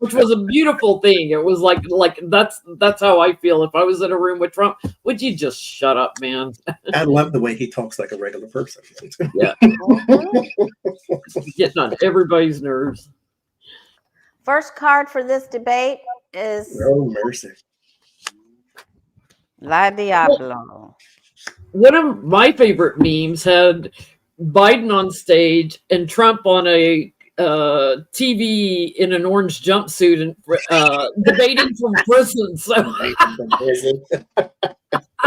Which was a beautiful thing. It was like that's how I feel if I was in a room with Trump. Would you just shut up, man? I love the way he talks like a regular person. Yeah, getting on everybody's nerves. First card for this debate is Oh mercy! La Diablo. One of my favorite memes had Biden on stage and Trump on a TV in an orange jumpsuit and debating from prison. So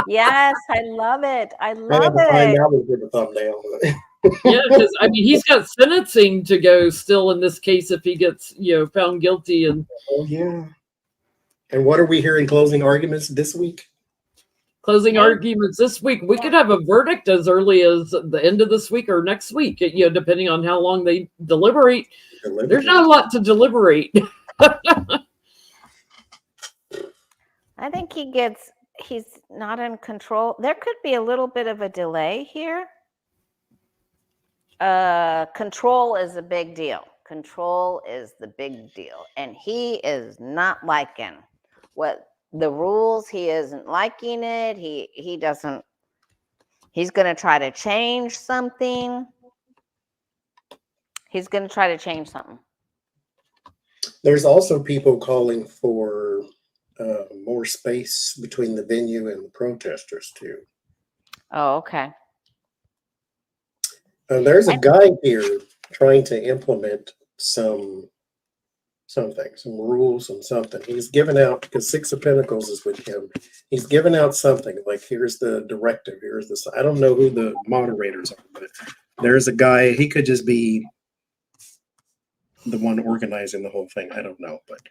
Yes, I love it. I I love had to find it. out with the thumbnail. yeah, because I mean he's got sentencing to go still in this case if he gets found guilty. And Oh yeah. And what are we hearing? Closing arguments this week? closing arguments this week. We could have a verdict as early as the end of this week or next week, depending on how long they deliberate. There's not a lot to deliberate. I think he's not in control. There could be a little bit of a delay here. Control is a big deal. Control is the big deal. And he is not liking what the rules. He isn't liking it. He doesn't. He's going to try to change something. He's going to try to change something. There's also people calling for more space between the venue and the protesters too. Oh, okay. There's a guy here trying to implement some rules and something. He's given out, because Six of Pentacles is with him. He's given out something like, here's the directive, here's this. I don't know who the moderators are, but there's a guy. He could just be the one organizing the whole thing. I don't know, but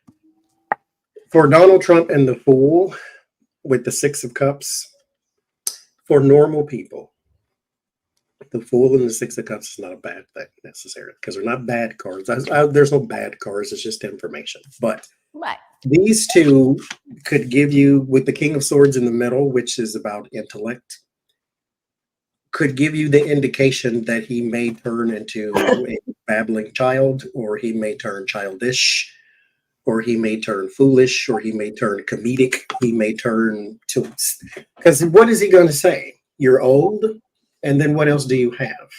for Donald Trump and the Fool with the Six of Cups, for normal people, the Fool and the Six of Cups is not a bad thing necessarily, because they're not bad cards. There's no bad cards. It's just information. But Right. these two could give you, with the King of Swords in the middle, which is about intellect, could give you the indication that he may turn into a babbling child, or he may turn childish, or he may turn foolish, or he may turn comedic. He may turn to, because what is he going to say? You're old? And then what else do you have?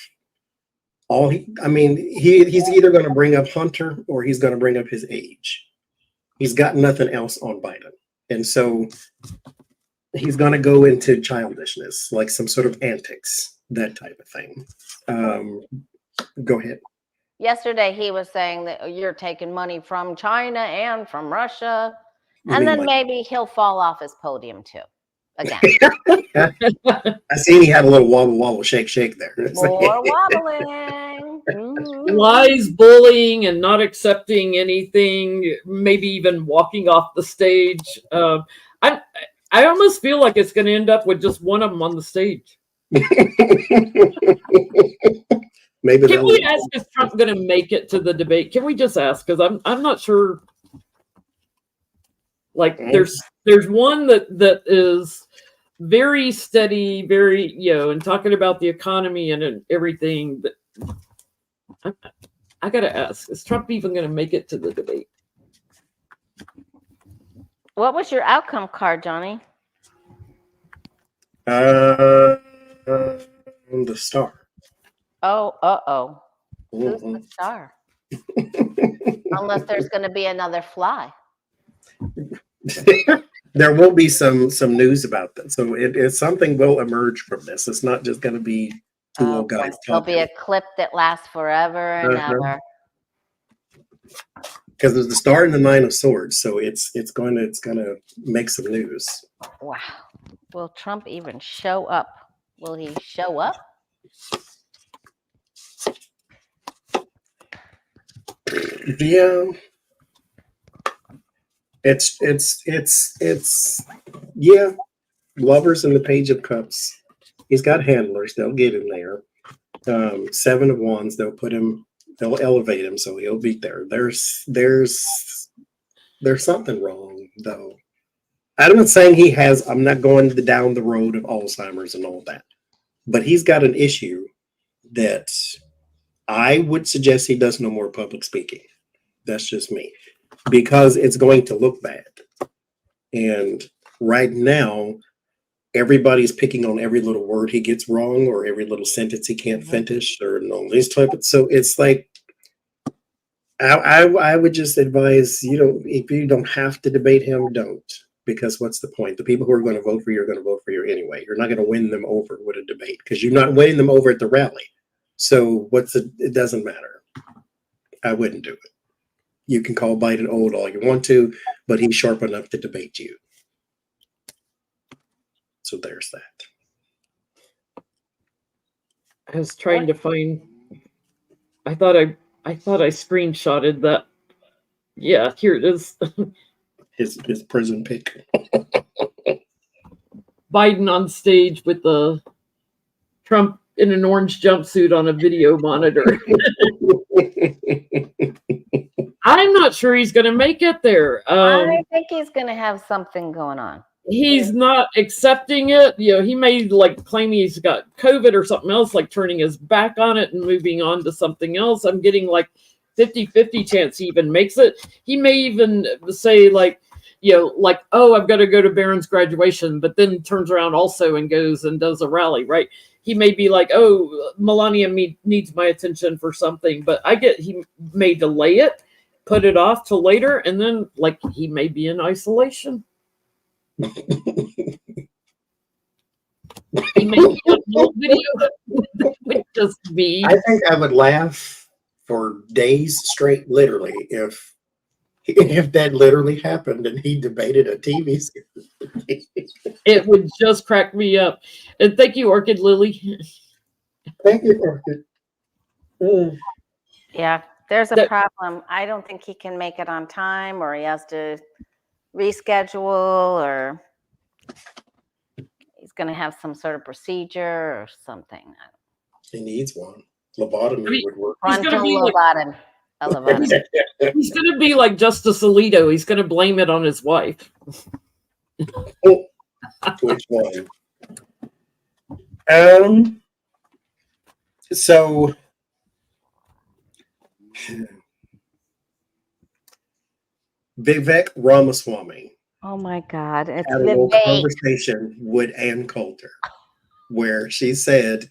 He's either going to bring up Hunter or he's going to bring up his age. He's got nothing else on Biden. And so he's going to go into childishness, like some sort of antics, that type of thing. Go ahead. Yesterday, he was saying that you're taking money from China and from Russia. And then maybe he'll fall off his podium too. Again. I seen he had a little wobble, shake there. More wobbling. Lies, bullying, and not accepting anything, maybe even walking off the stage. I almost feel like it's going to end up with just one of them on the stage. Maybe. Can we ask if Trump's going to make it to the debate? Can we just ask? Because I'm not sure. Like there's one that is very steady, very and talking about the economy and everything. But I gotta ask: is Trump even going to make it to the debate? What was your outcome card, Johnny? The Star. Oh, Who's the star? Unless there's going to be another fly. There will be some news about that, so something will emerge from this. It's not just going to be two old guys There'll talking. be a clip that lasts forever and ever. Because there's the Star and the Nine of Swords, so it's going to make some news. Wow. Will Trump even show up? Will he show up? Yeah. It's yeah. Lovers and the Page of Cups. He's got handlers. They'll get him there. Seven of Wands. They'll elevate him, so he'll be there. There's something wrong though. I'm not saying I'm not going down the road of Alzheimer's and all that, but he's got an issue that I would suggest he does no more public speaking. That's just me, because it's going to look bad. And right now, everybody's picking on every little word he gets wrong or every little sentence he can't finish or all these type of. So it's like, I would just advise, if you don't have to debate him, don't. Because what's the point? The people who are going to vote for you are going to vote for you anyway. You're not going to win them over with a debate because you're not winning them over at the rally. So it doesn't matter. I wouldn't do it. You can call Biden old all you want to, but he's sharp enough to debate you. So there's that. I was trying to find. I thought I screenshotted that. Yeah, here it is. His prison pick. Biden on stage with the Trump in an orange jumpsuit on a video monitor. I'm not sure he's going to make it there. I think he's going to have something going on. He's not accepting it. He may claim he's got COVID or something else, turning his back on it and moving on to something else. I'm getting 50-50 chance he even makes it. He may even say oh, I've got to go to Barron's graduation, but then turns around also and goes and does a rally, right? He may be oh, Melania needs my attention for something, but he may delay it, put it off till later, and then he may be in isolation. He may be a little video with just me. I think I would laugh for days straight, literally, if that literally happened and he debated a TV series. It would just crack me up. And thank you, Orchid Lily. Thank you, Orchid. Yeah, there's a problem. I don't think he can make it on time, or he has to reschedule, or he's going to have some sort of procedure or something. He needs one. Lobotomy would work. Frontal lobotomy. He's going to be like Justice Alito. He's going to blame it on his wife. Which one? So Vivek Ramaswamy. Oh my God! It's had a little conversation with Ann Coulter, where she said,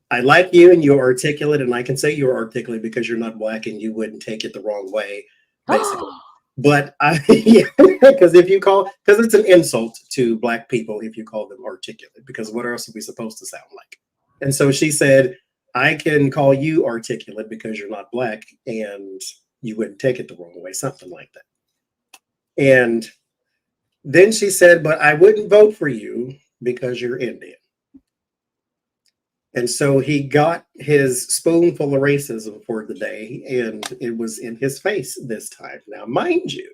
"I like you and you're articulate, and I can say you're articulate because you're not Black and you wouldn't take it the wrong way, basically." But because it's an insult to Black people if you call them articulate, because what else are we supposed to sound like? And so she said, I can call you articulate because you're not Black and you wouldn't take it the wrong way, something like that. And then she said, but I wouldn't vote for you because you're Indian. And so he got his spoonful of racism for the day, and it was in his face this time. Now, mind you,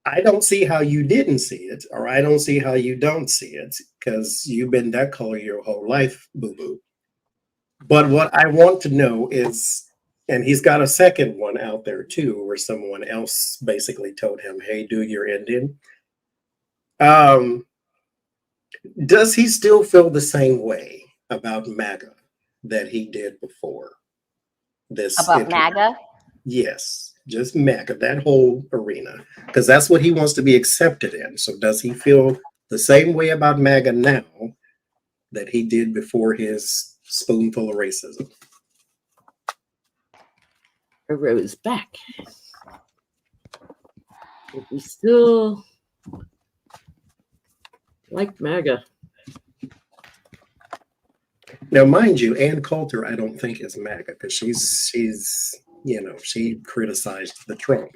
I don't see how you didn't see it, or I don't see how you don't see it, because you've been that color your whole life, boo-boo. But what I want to know is, and he's got a second one out there too, where someone else basically told him, hey, dude, you're Indian. Does he still feel the same way about MAGA that he did before this? About MAGA? Yes, just MAGA, that whole arena, because that's what he wants to be accepted in. So does he feel the same way about MAGA now that he did before his spoonful of racism? Rose back. If we still like MAGA. Now, mind you, Ann Coulter, I don't think is MAGA, because she's she criticized the Trump.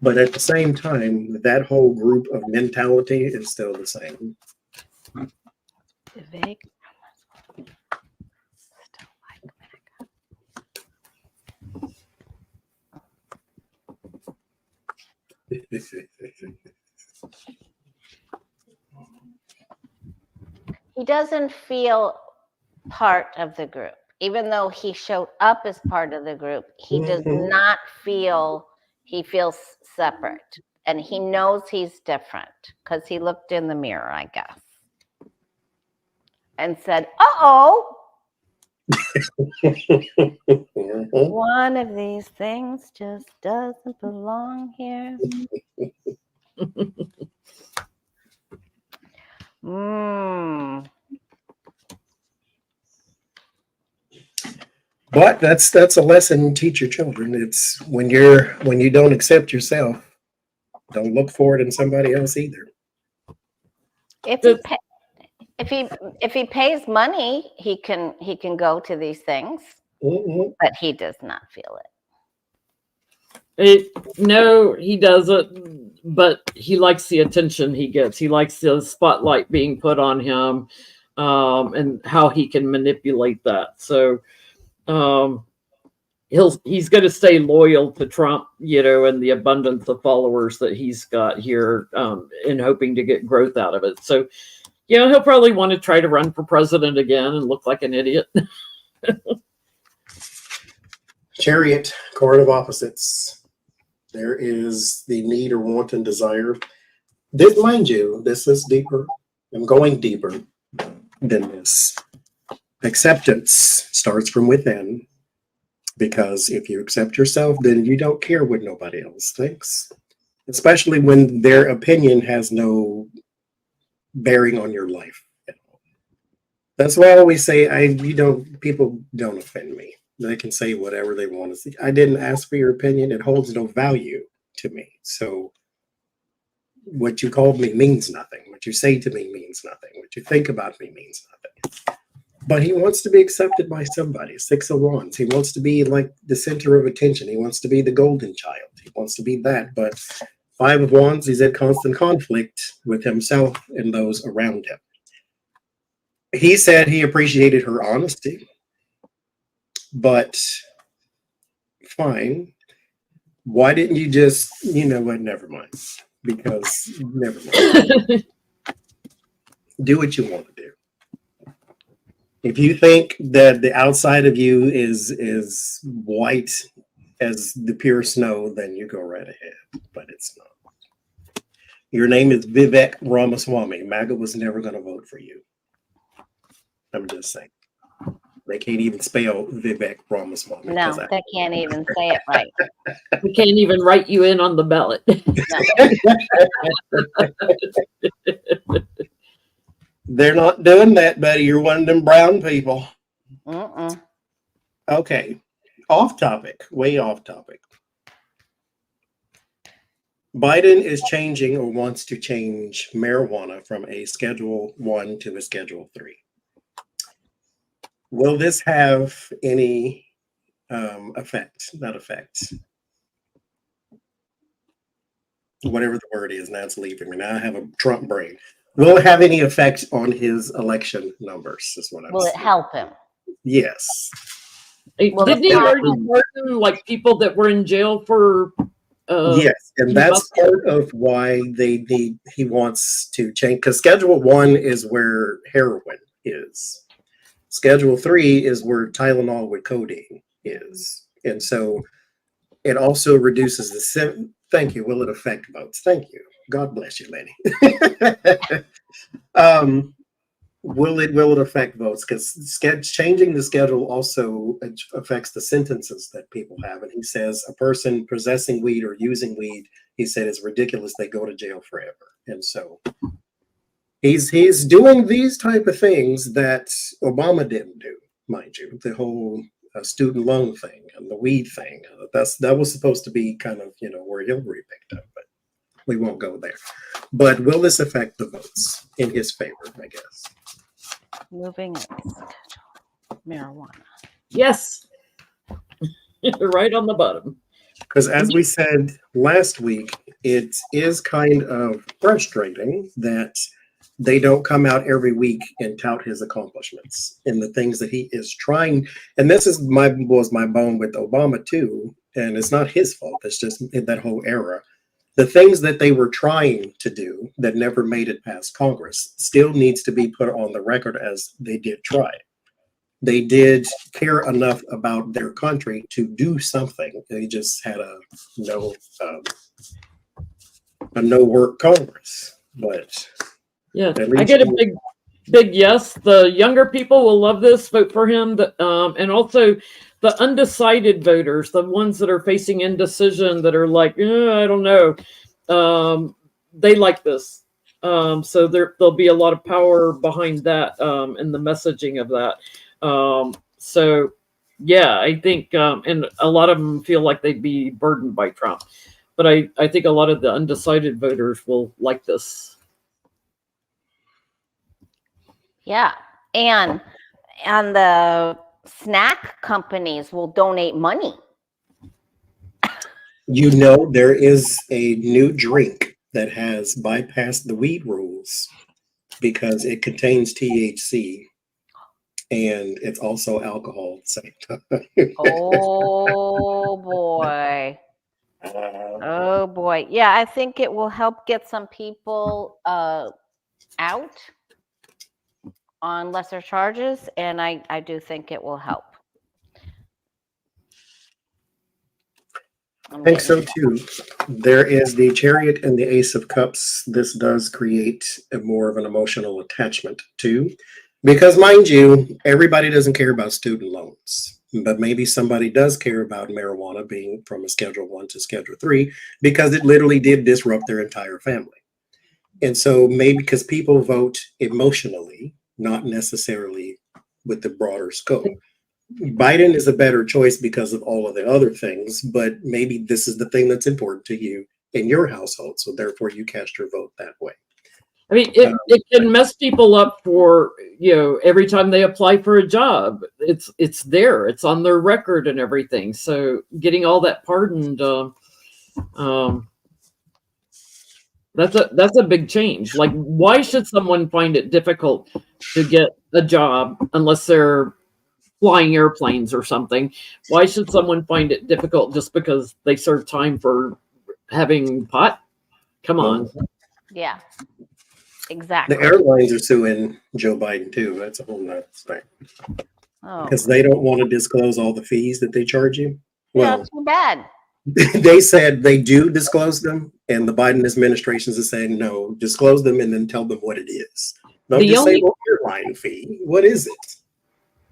But at the same time, that whole group of mentality is still the same. Vivek. He doesn't feel part of the group. Even though he showed up as part of the group, he does not feel, he feels separate. And he knows he's different because he looked in the mirror, I guess, and said, uh-oh, Mhm. One of these things just doesn't belong here. Mm. But that's a lesson you teach your children. It's when you don't accept yourself, don't look for it in somebody else either. If he pay, if he pays money, he can go to these things, Mhm. but he does not feel it. No, he doesn't, but he likes the attention he gets. He likes the spotlight being put on him, and how he can manipulate that. So he's going to stay loyal to Trump, and the abundance of followers that he's got here, in hoping to get growth out of it. So, he'll probably want to try to run for president again and look like an idiot. Chariot, card of opposites. There is the need or want and desire. This, mind you, this is deeper. I'm going deeper than this. Acceptance starts from within, because if you accept yourself, then you don't care what nobody else thinks, especially when their opinion has no bearing on your life. That's why I always say, people don't offend me. They can say whatever they want to say. I didn't ask for your opinion. It holds no value to me. So what you called me means nothing. What you say to me means nothing. What you think about me means nothing. But he wants to be accepted by somebody. Six of Wands. He wants to be like the center of attention. He wants to be the golden child. He wants to be that. But Five of Wands, he's at constant conflict with himself and those around him. He said he appreciated her honesty, but fine. Why didn't you just, what, never mind. Because never mind. Do what you want to do. If you think that the outside of you is white as the pure snow, then you go right ahead. But it's not. Your name is Vivek Ramaswamy. MAGA was never going to vote for you. I'm just saying. They can't even spell Vivek Ramaswamy. No, they can't even say it right. We can't even write you in on the ballot. They're not doing that, buddy. You're one of them brown people. Okay. Off topic. Way off topic. Biden is changing or wants to change marijuana from a Schedule 1 to a Schedule 3. Will this have any effect? Not effect. Whatever the word is, now it's leaving me. Now I have a Trump brain. Will it have any effect on his election numbers? Is what I'm saying. Will it help him? Yes. Didn't he already pardon like people that were in jail for? Yes, and that's part of why he wants to change, because Schedule 1 is where heroin is. Schedule 3 is where Tylenol with codeine is. And so it also reduces the thank you. Will it affect votes? Thank you. God bless you, Lenny. Will it affect votes? Because changing the schedule also affects the sentences that people have. And he says a person possessing weed or using weed, he said, is ridiculous. They go to jail forever. And so he's doing these type of things that Obama didn't do, mind you. The whole student loan thing and the weed thing. That was supposed to be kind of, where Hillary picked up, but we won't go there. But will this affect the votes in his favor, I guess? Moving schedule. Marijuana. Yes. Right on the bottom. Because as we said last week, it is kind of frustrating that they don't come out every week and tout his accomplishments and the things that he is trying. And this was my bone with Obama too. And it's not his fault. It's just in that whole era. The things that they were trying to do that never made it past Congress still needs to be put on the record as they did try. They did care enough about their country to do something. They just had a no work Congress. But yeah, I get a big big yes. The younger people will love this. Vote for him. And also the undecided voters, the ones that are facing indecision, that are like, I don't know. They like this. So there'll be a lot of power behind that, and the messaging of that. So yeah, I think, and a lot of them feel like they'd be burdened by Trump. But I think a lot of the undecided voters will like this. Yeah. And the snack companies will donate money. You know, there is a new drink that has bypassed the weed rules because it contains THC and it's also alcohol at the same time. Oh boy. Oh boy. Yeah, I think it will help get some people out on lesser charges, and I do think it will help. I think so too. There is the Chariot and the Ace of Cups. This does create a more of an emotional attachment too. Because mind you, everybody doesn't care about student loans. But maybe somebody does care about marijuana being from a Schedule 1 to Schedule 3 because it literally did disrupt their entire family. And so maybe because people vote emotionally, not necessarily with the broader scope. Biden is a better choice because of all of the other things, but maybe this is the thing that's important to you in your household. So therefore you cast your vote that way. I mean, it can mess people up for, every time they apply for a job, it's there, it's on their record and everything. So getting all that pardoned, that's a big change. Like, why should someone find it difficult to get a job unless they're flying airplanes or something? Why should someone find it difficult just because they serve time for having pot? Come on. Yeah. Exactly. The airlines are suing Joe Biden too. That's a whole nother thing. Because they don't want to disclose all the fees that they charge you. Well, yeah, too bad. They said they do disclose them, and the Biden administration is saying no, disclose them and then tell them what it is. Don't just say airline fee. What is it?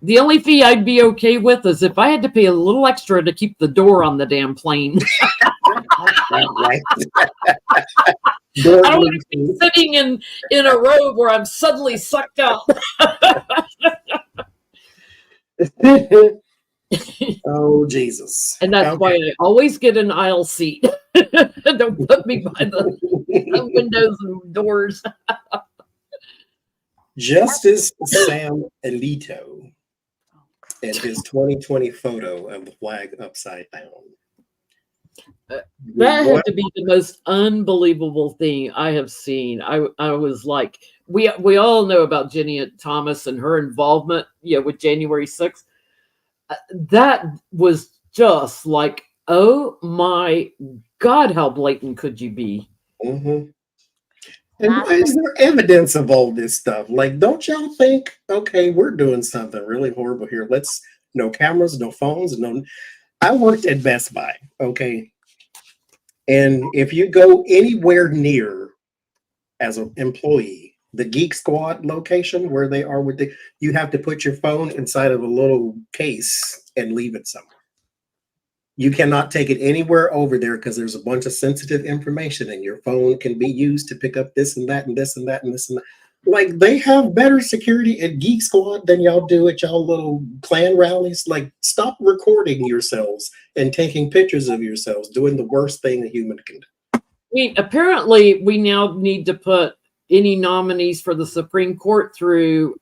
The only fee I'd be okay with is if I had to pay a little extra to keep the door on the damn plane. Right. I don't want to be sitting in a robe where I'm suddenly sucked up. Oh, Jesus. And that's why I always get an aisle seat. Don't put me by the windows and doors. Justice Sam Alito and his 2020 photo of the flag upside down. That had to be the most unbelievable thing I have seen. I was like, we all know about Jenny Thomas and her involvement, with January 6th. That was just like, oh my God, how blatant could you be? Mm-hmm. And why is there evidence of all this stuff? Like, don't y'all think, okay, we're doing something really horrible here. No cameras, no phones, no. I worked at Best Buy, okay? And if you go anywhere near as an employee, the Geek Squad location where they are you have to put your phone inside of a little case and leave it somewhere. You cannot take it anywhere over there because there's a bunch of sensitive information, and your phone can be used to pick up this and that and this and that and this and that. Like, they have better security at Geek Squad than y'all do at y'all little Klan rallies. Like, stop recording yourselves and taking pictures of yourselves doing the worst thing a human can do. I mean, apparently we now need to put any nominees for the Supreme Court through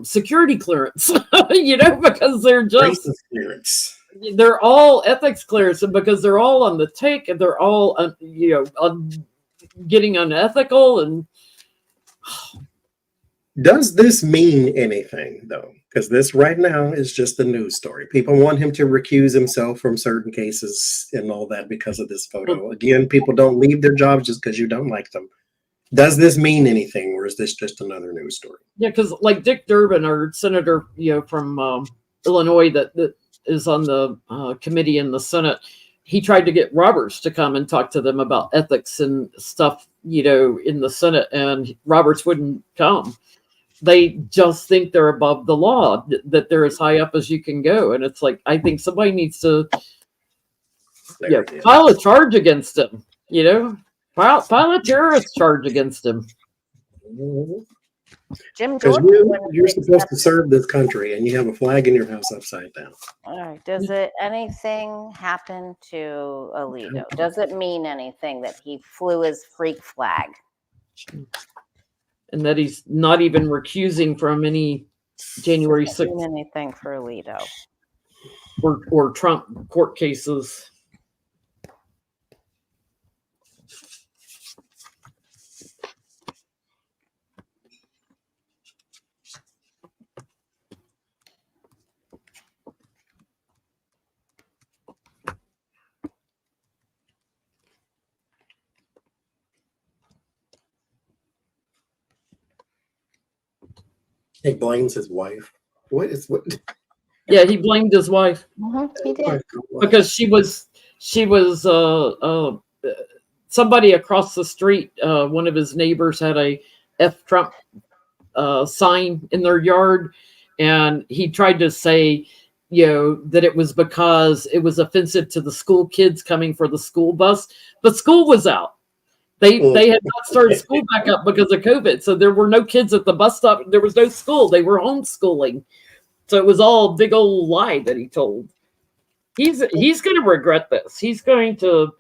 security clearance, because they're just clearance. They're all ethics clearance, and because they're all on the take, and they're all getting unethical. And does this mean anything though? Because this right now is just a news story. People want him to recuse himself from certain cases and all that because of this photo. Again, people don't leave their jobs just because you don't like them. Does this mean anything, or is this just another news story? Yeah, because like Dick Durbin, our senator, from Illinois, that is on the committee in the Senate, he tried to get Roberts to come and talk to them about ethics and stuff, in the Senate, and Roberts wouldn't come. they just think they're above the law, that they're as high up as you can go. And it's like, I think somebody needs to file a charge against him, file a terrorist charge against him. Jim Because Jordan. you're supposed to serve this country, and you have a flag in your house upside down. All right. Does anything happen to Alito? Does it mean anything that he flew his freak flag? And that he's not even recusing from any January 6th anything for Alito or Trump court cases. He blames his wife. What? Yeah, he blamed his wife. He did. Because she was somebody across the street. One of his neighbors had a F Trump sign in their yard, and he tried to say, that it was because it was offensive to the school kids coming for the school bus, but school was out. They had not started school back up because of COVID, so there were no kids at the bus stop. There was no school. They were homeschooling. So it was all a big old lie that he told. He's going to regret this. He's going to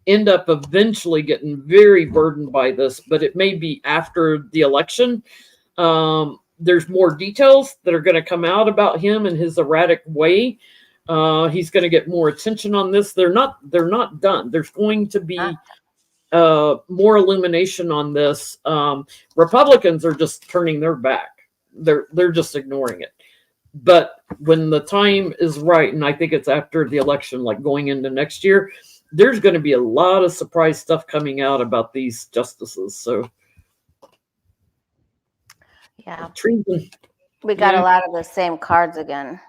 end up eventually getting very burdened by this, but it may be after the election. There's more details that are going to come out about him and his erratic way. He's going to get more attention on this. They're not done. There's going to be more illumination on this. Republicans are just turning their back. They're just ignoring it. But when the time is right, and I think it's after the election, like going into next year, there's going to be a lot of surprise stuff coming out about these justices. So, yeah, treason. We got a lot of the same cards again.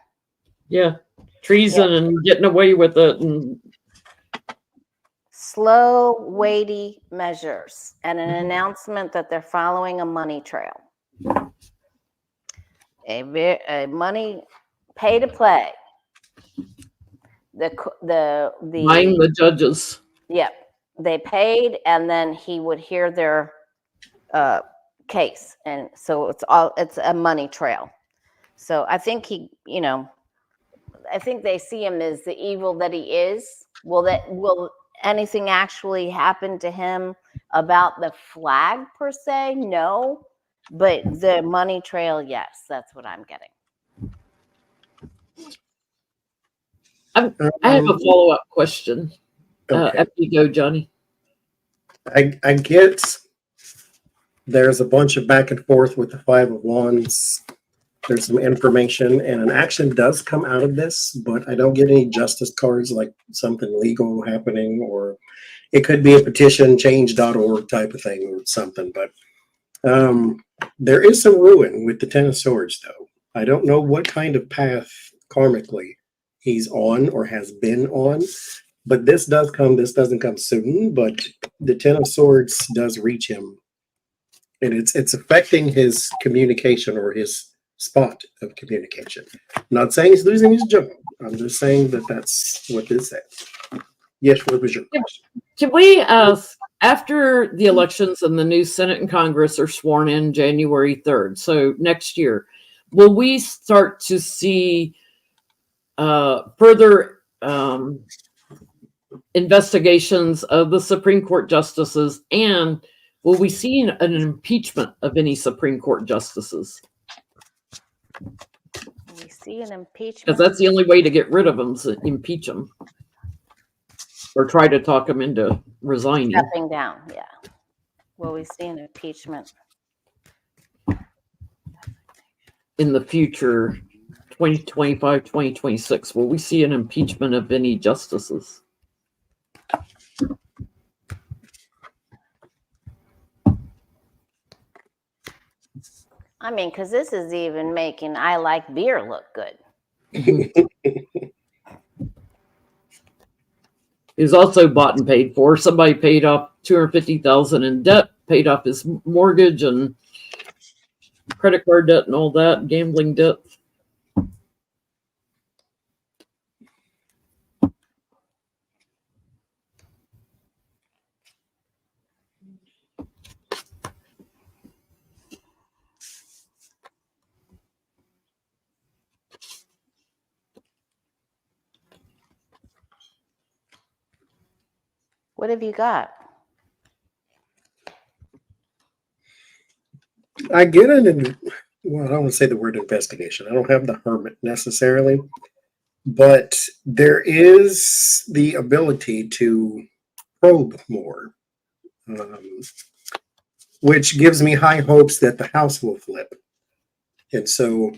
Yeah, treason and getting away with it, and slow, weighty measures, and an announcement that they're following a money trail. A money pay to play. The buying the judges. Yep, they paid, and then he would hear their case, and so it's a money trail. So I think I think they see him as the evil that he is. Will anything actually happen to him about the flag per se? No. But the money trail, yes, that's what I'm getting. I have a follow-up question. Okay. After you go, Johnny. I get there's a bunch of back and forth with the Five of Wands. There's some information, and an action does come out of this, but I don't get any justice cards like something legal happening, or it could be a petition, change.org type of thing or something. But there is some ruin with the Ten of Swords, though. I don't know what kind of path karmically he's on or has been on, but this doesn't come soon, but the Ten of Swords does reach him, and it's affecting his communication or his spot of communication. I'm not saying he's losing his job. I'm just saying that's what this says. Yes, what was your question? Can we ask, after the elections and the new Senate and Congress are sworn in January 3rd, so next year, will we start to see further investigations of the Supreme Court justices, and will we see an impeachment of any Supreme Court justices? We see an impeachment. Because that's the only way to get rid of them, is to impeach them. Or try to talk them into resigning. Stepping down, yeah. Will we see an impeachment? In the future, 2025, 2026, will we see an impeachment of any justices? I mean, because this is even making I Like Beer look good. He's also bought and paid for. Somebody paid off $250,000 in debt, paid off his mortgage, and credit card debt and all that, gambling debt. What have you got? I get it. Well, I don't want to say the word investigation. I don't have the hermit necessarily, but there is the ability to probe more, which gives me high hopes that the house will flip. And so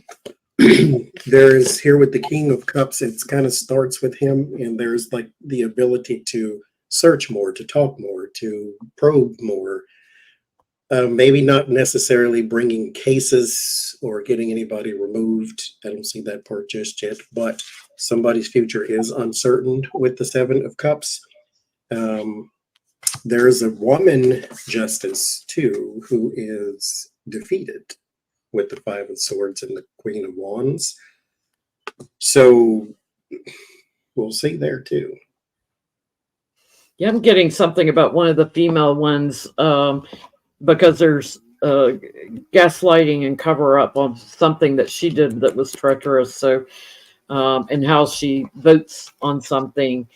there's here with the King of Cups, it kind of starts with him, and there's like the ability to search more, to talk more, to probe more. Maybe not necessarily bringing cases or getting anybody removed. I don't see that part just yet, but somebody's future is uncertain with the Seven of Cups. There's a woman justice too who is defeated with the Five of Swords and the Queen of Wands. So we'll see there too. Yeah, I'm getting something about one of the female ones. Because there's gaslighting and cover up on something that she did that was treacherous. So, and how she votes on something,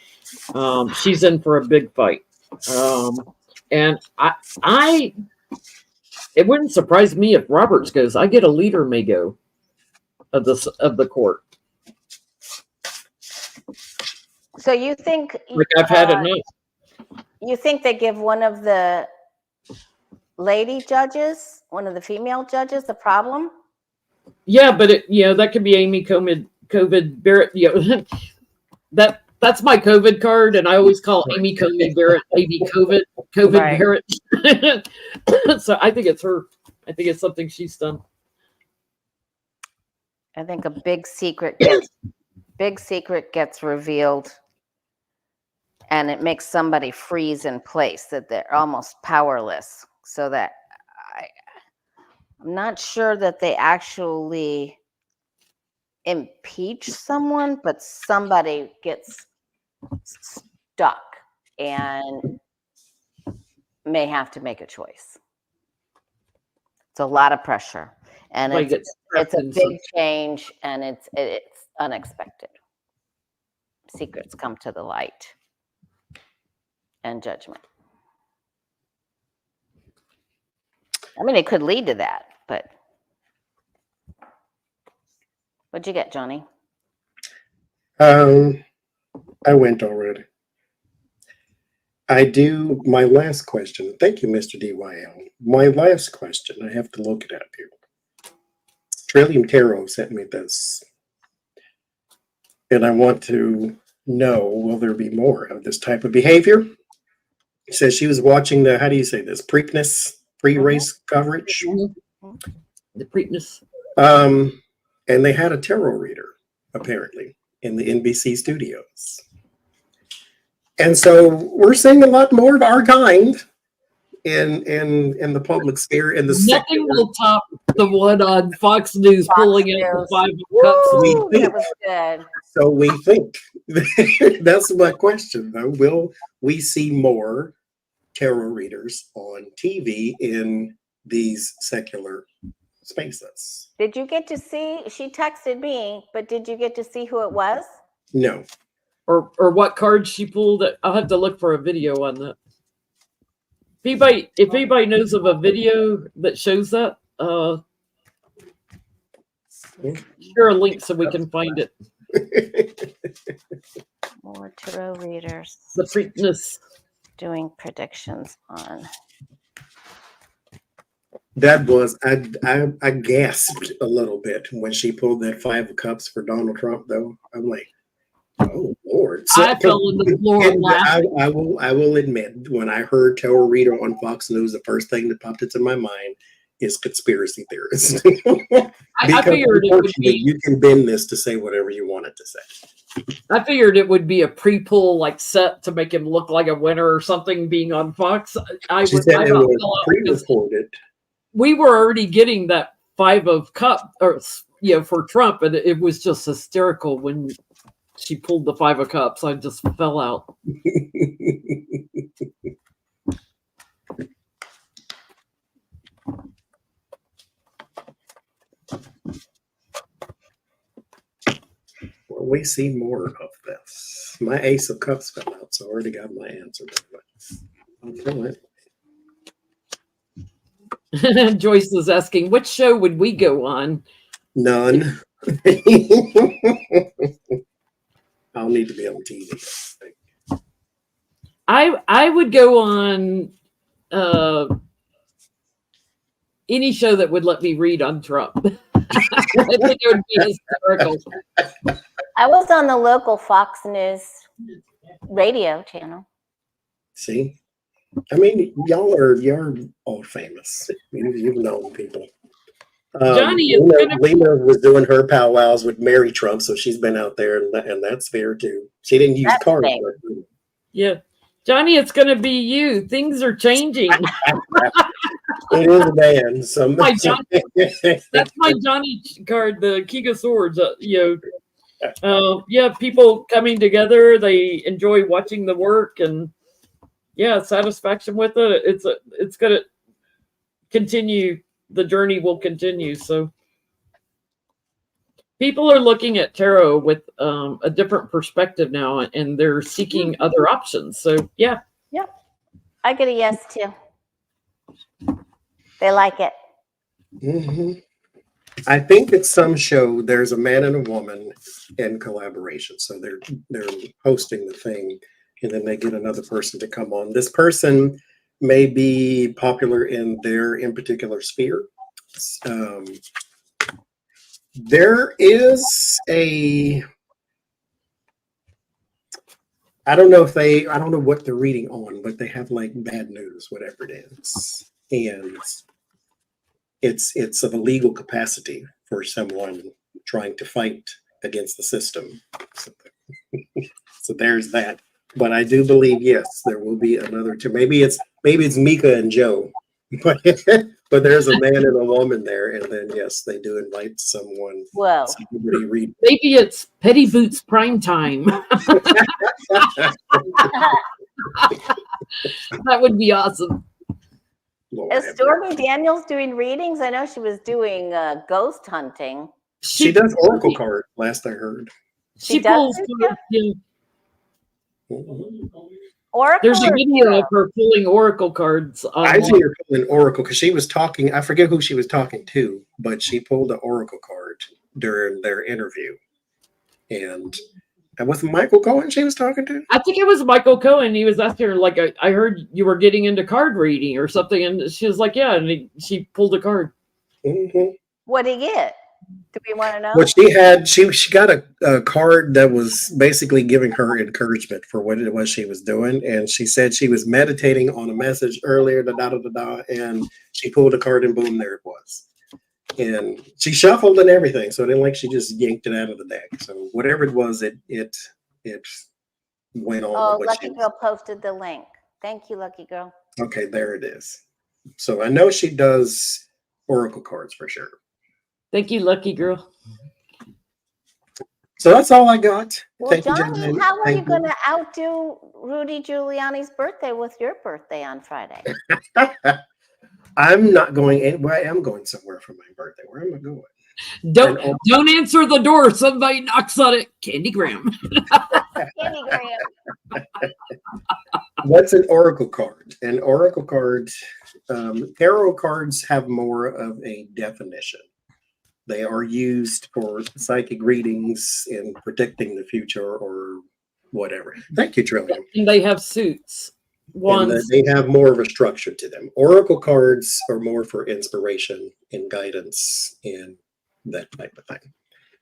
she's in for a big fight. And it wouldn't surprise me if Roberts goes. I get a leader may go of the court. So you think? Like I've had enough. You think they give one of the lady judges, one of the female judges, the problem? Yeah, but that could be Amy COVID Barrett. That's my COVID card, and I always call Amy COVID Barrett Amy COVID Right. Barrett. So I think it's her. I think it's something she's done. I think a big secret gets revealed, and it makes somebody freeze in place, that they're almost powerless. So that I'm not sure that they actually impeach someone, but somebody gets stuck and may have to make a choice. It's a lot of pressure, and it's a big change, and it's unexpected. Secrets come to the light, and judgment. I mean, it could lead to that, but what'd you get, Johnny? I went already. I do my last question. Thank you, Mr. DYL. My last question, I have to look it up here. Trillium Tarot sent me this. And I want to know, will there be more of this type of behavior? It says she was watching the, how do you say this, pre-race coverage. The Preakness. And they had a tarot reader, apparently, in the NBC studios. And so we're seeing a lot more of our kind in the public sphere, in the Nothing will top the one on Fox News pulling out the 5 of Cups. That was good. So we think. That's my question, though. Will we see more tarot readers on TV in these secular spaces? Did you get to see? She texted me, but did you get to see who it was? No. Or what cards she pulled? I'll have to look for a video on that. If anybody knows of a video that shows that, share a link so we can find it. More tarot readers. The Preakness. Doing predictions on. That was, I gasped a little bit when she pulled that 5 of Cups for Donald Trump, though. I'm like, oh Lord! So, I fell on the floor laughing. I will admit, when I heard tarot reader on Fox News, the first thing that popped into my mind is conspiracy theorists. I figured it would be. You can bend this to say whatever you want it to say. I figured it would be a pre-pull like set to make him look like a winner or something being on Fox. She said it was pre-recorded. We were already getting that five of cup, or for Trump, and it was just hysterical when she pulled the five of cups. I just fell out. Well, we see more of this. My ace of cups fell out, so I already got my answer. I'll kill it. Joyce is asking, which show would we go on? None. I'll need to be on TV. I would go on any show that would let me read on Trump. I think it would be hysterical. I was on the local Fox News radio channel. See? I mean, you're old famous. You've known people. Johnny is Lena was doing her powwows with Mary Trump, so she's been out there, and that's fair too. She didn't use cards. Yeah. Johnny, it's going to be you. Things are changing. It is a man. That's my Johnny card, the King of Swords. People coming together. They enjoy watching the work, and satisfaction with it. It's going to continue. The journey will continue. So people are looking at tarot with a different perspective now, and they're seeking other options. So yeah. Yep. I get a yes too. They like it. Mm-hmm. I think at some show there's a man and a woman in collaboration. So they're hosting the thing, and then they get another person to come on. This person may be popular in particular sphere. There is I don't know what they're reading on, but they have like bad news, whatever it is. And it's of a legal capacity for someone trying to fight against the system. So there's that. But I do believe, yes, there will be another two. Maybe it's Mika and Joe, but there's a man and a woman there, and then yes, they do invite someone. Whoa. Somebody read. Maybe it's Petty Boots prime time. That would be awesome. Is Stormy Daniels doing readings? I know she was doing ghost hunting. She does oracle card, last I heard. She pulls. Oracle. There's a video of her pulling oracle cards. I see her pulling oracle because she was talking. I forget who she was talking to, but she pulled an oracle card during their interview. And was it Michael Cohen she was talking to? I think it was Michael Cohen. He was asking her, like, I heard you were getting into card reading or something. And she was like, yeah. And she pulled a card. Mm-hmm. What did he get? Do we want to know? What she got a card that was basically giving her encouragement for what it was she was doing. And she said she was meditating on a message earlier, and she pulled a card and boom, there it was. And she shuffled and everything. So it didn't like she just yanked it out of the deck. So whatever it was, it went on. Oh, Lucky Girl posted the link. Thank you, Lucky Girl. Okay, there it is. So I know she does oracle cards for sure. Thank you, Lucky Girl. So that's all I got. Well, Thank Johnny, you, how are you going to outdo Rudy Giuliani's birthday with your birthday on Friday? I'm not going anywhere. I am going somewhere for my birthday. Where am I going? Don't answer the door. Somebody knocks on it. Candy Graham. Candy Graham. What's an oracle card? An oracle card, tarot cards have more of a definition. They are used for psychic readings and predicting the future or whatever. Thank you, Trillium. And they have suits. They have more of a structure to them. Oracle cards are more for inspiration and guidance and that type of thing.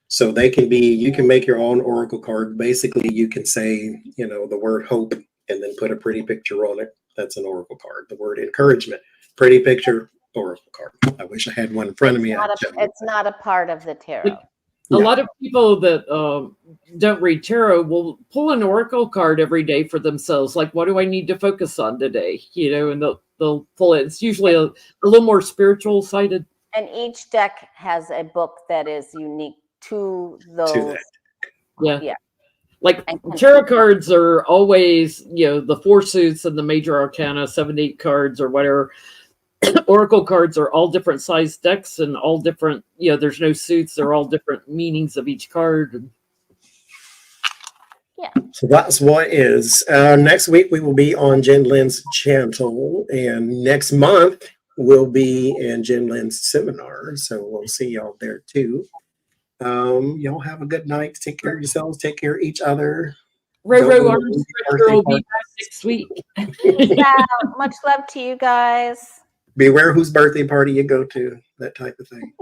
So they can be, you can make your own oracle card. Basically, you can say, the word hope and then put a pretty picture on it. That's an oracle card. The word encouragement, pretty picture, oracle card. I wish I had one in front of me. It's not a part of the tarot. A lot of people that don't read tarot will pull an oracle card every day for themselves. Like, what do I need to focus on today? And they'll pull it. It's usually a little more spiritual sided. And each deck has a book that is unique to to those. that. Yeah. Yeah. Like And tarot cards are always, the 4 suits and the major arcana, 78 cards or whatever. Oracle cards are all different size decks and all different, there's no suits. They're all different meanings of each card. Yeah. So that's what is. Next week we will be on Jen Lynn's channel, and next month we'll be in Jen Lynn's seminar. So we'll see y'all there too. Y'all have a good night. Take care of yourselves. Take care of each other. Roro Arms Stretcher will be back next week. Yeah, much love to you guys. Beware whose birthday party you go to. That type of thing.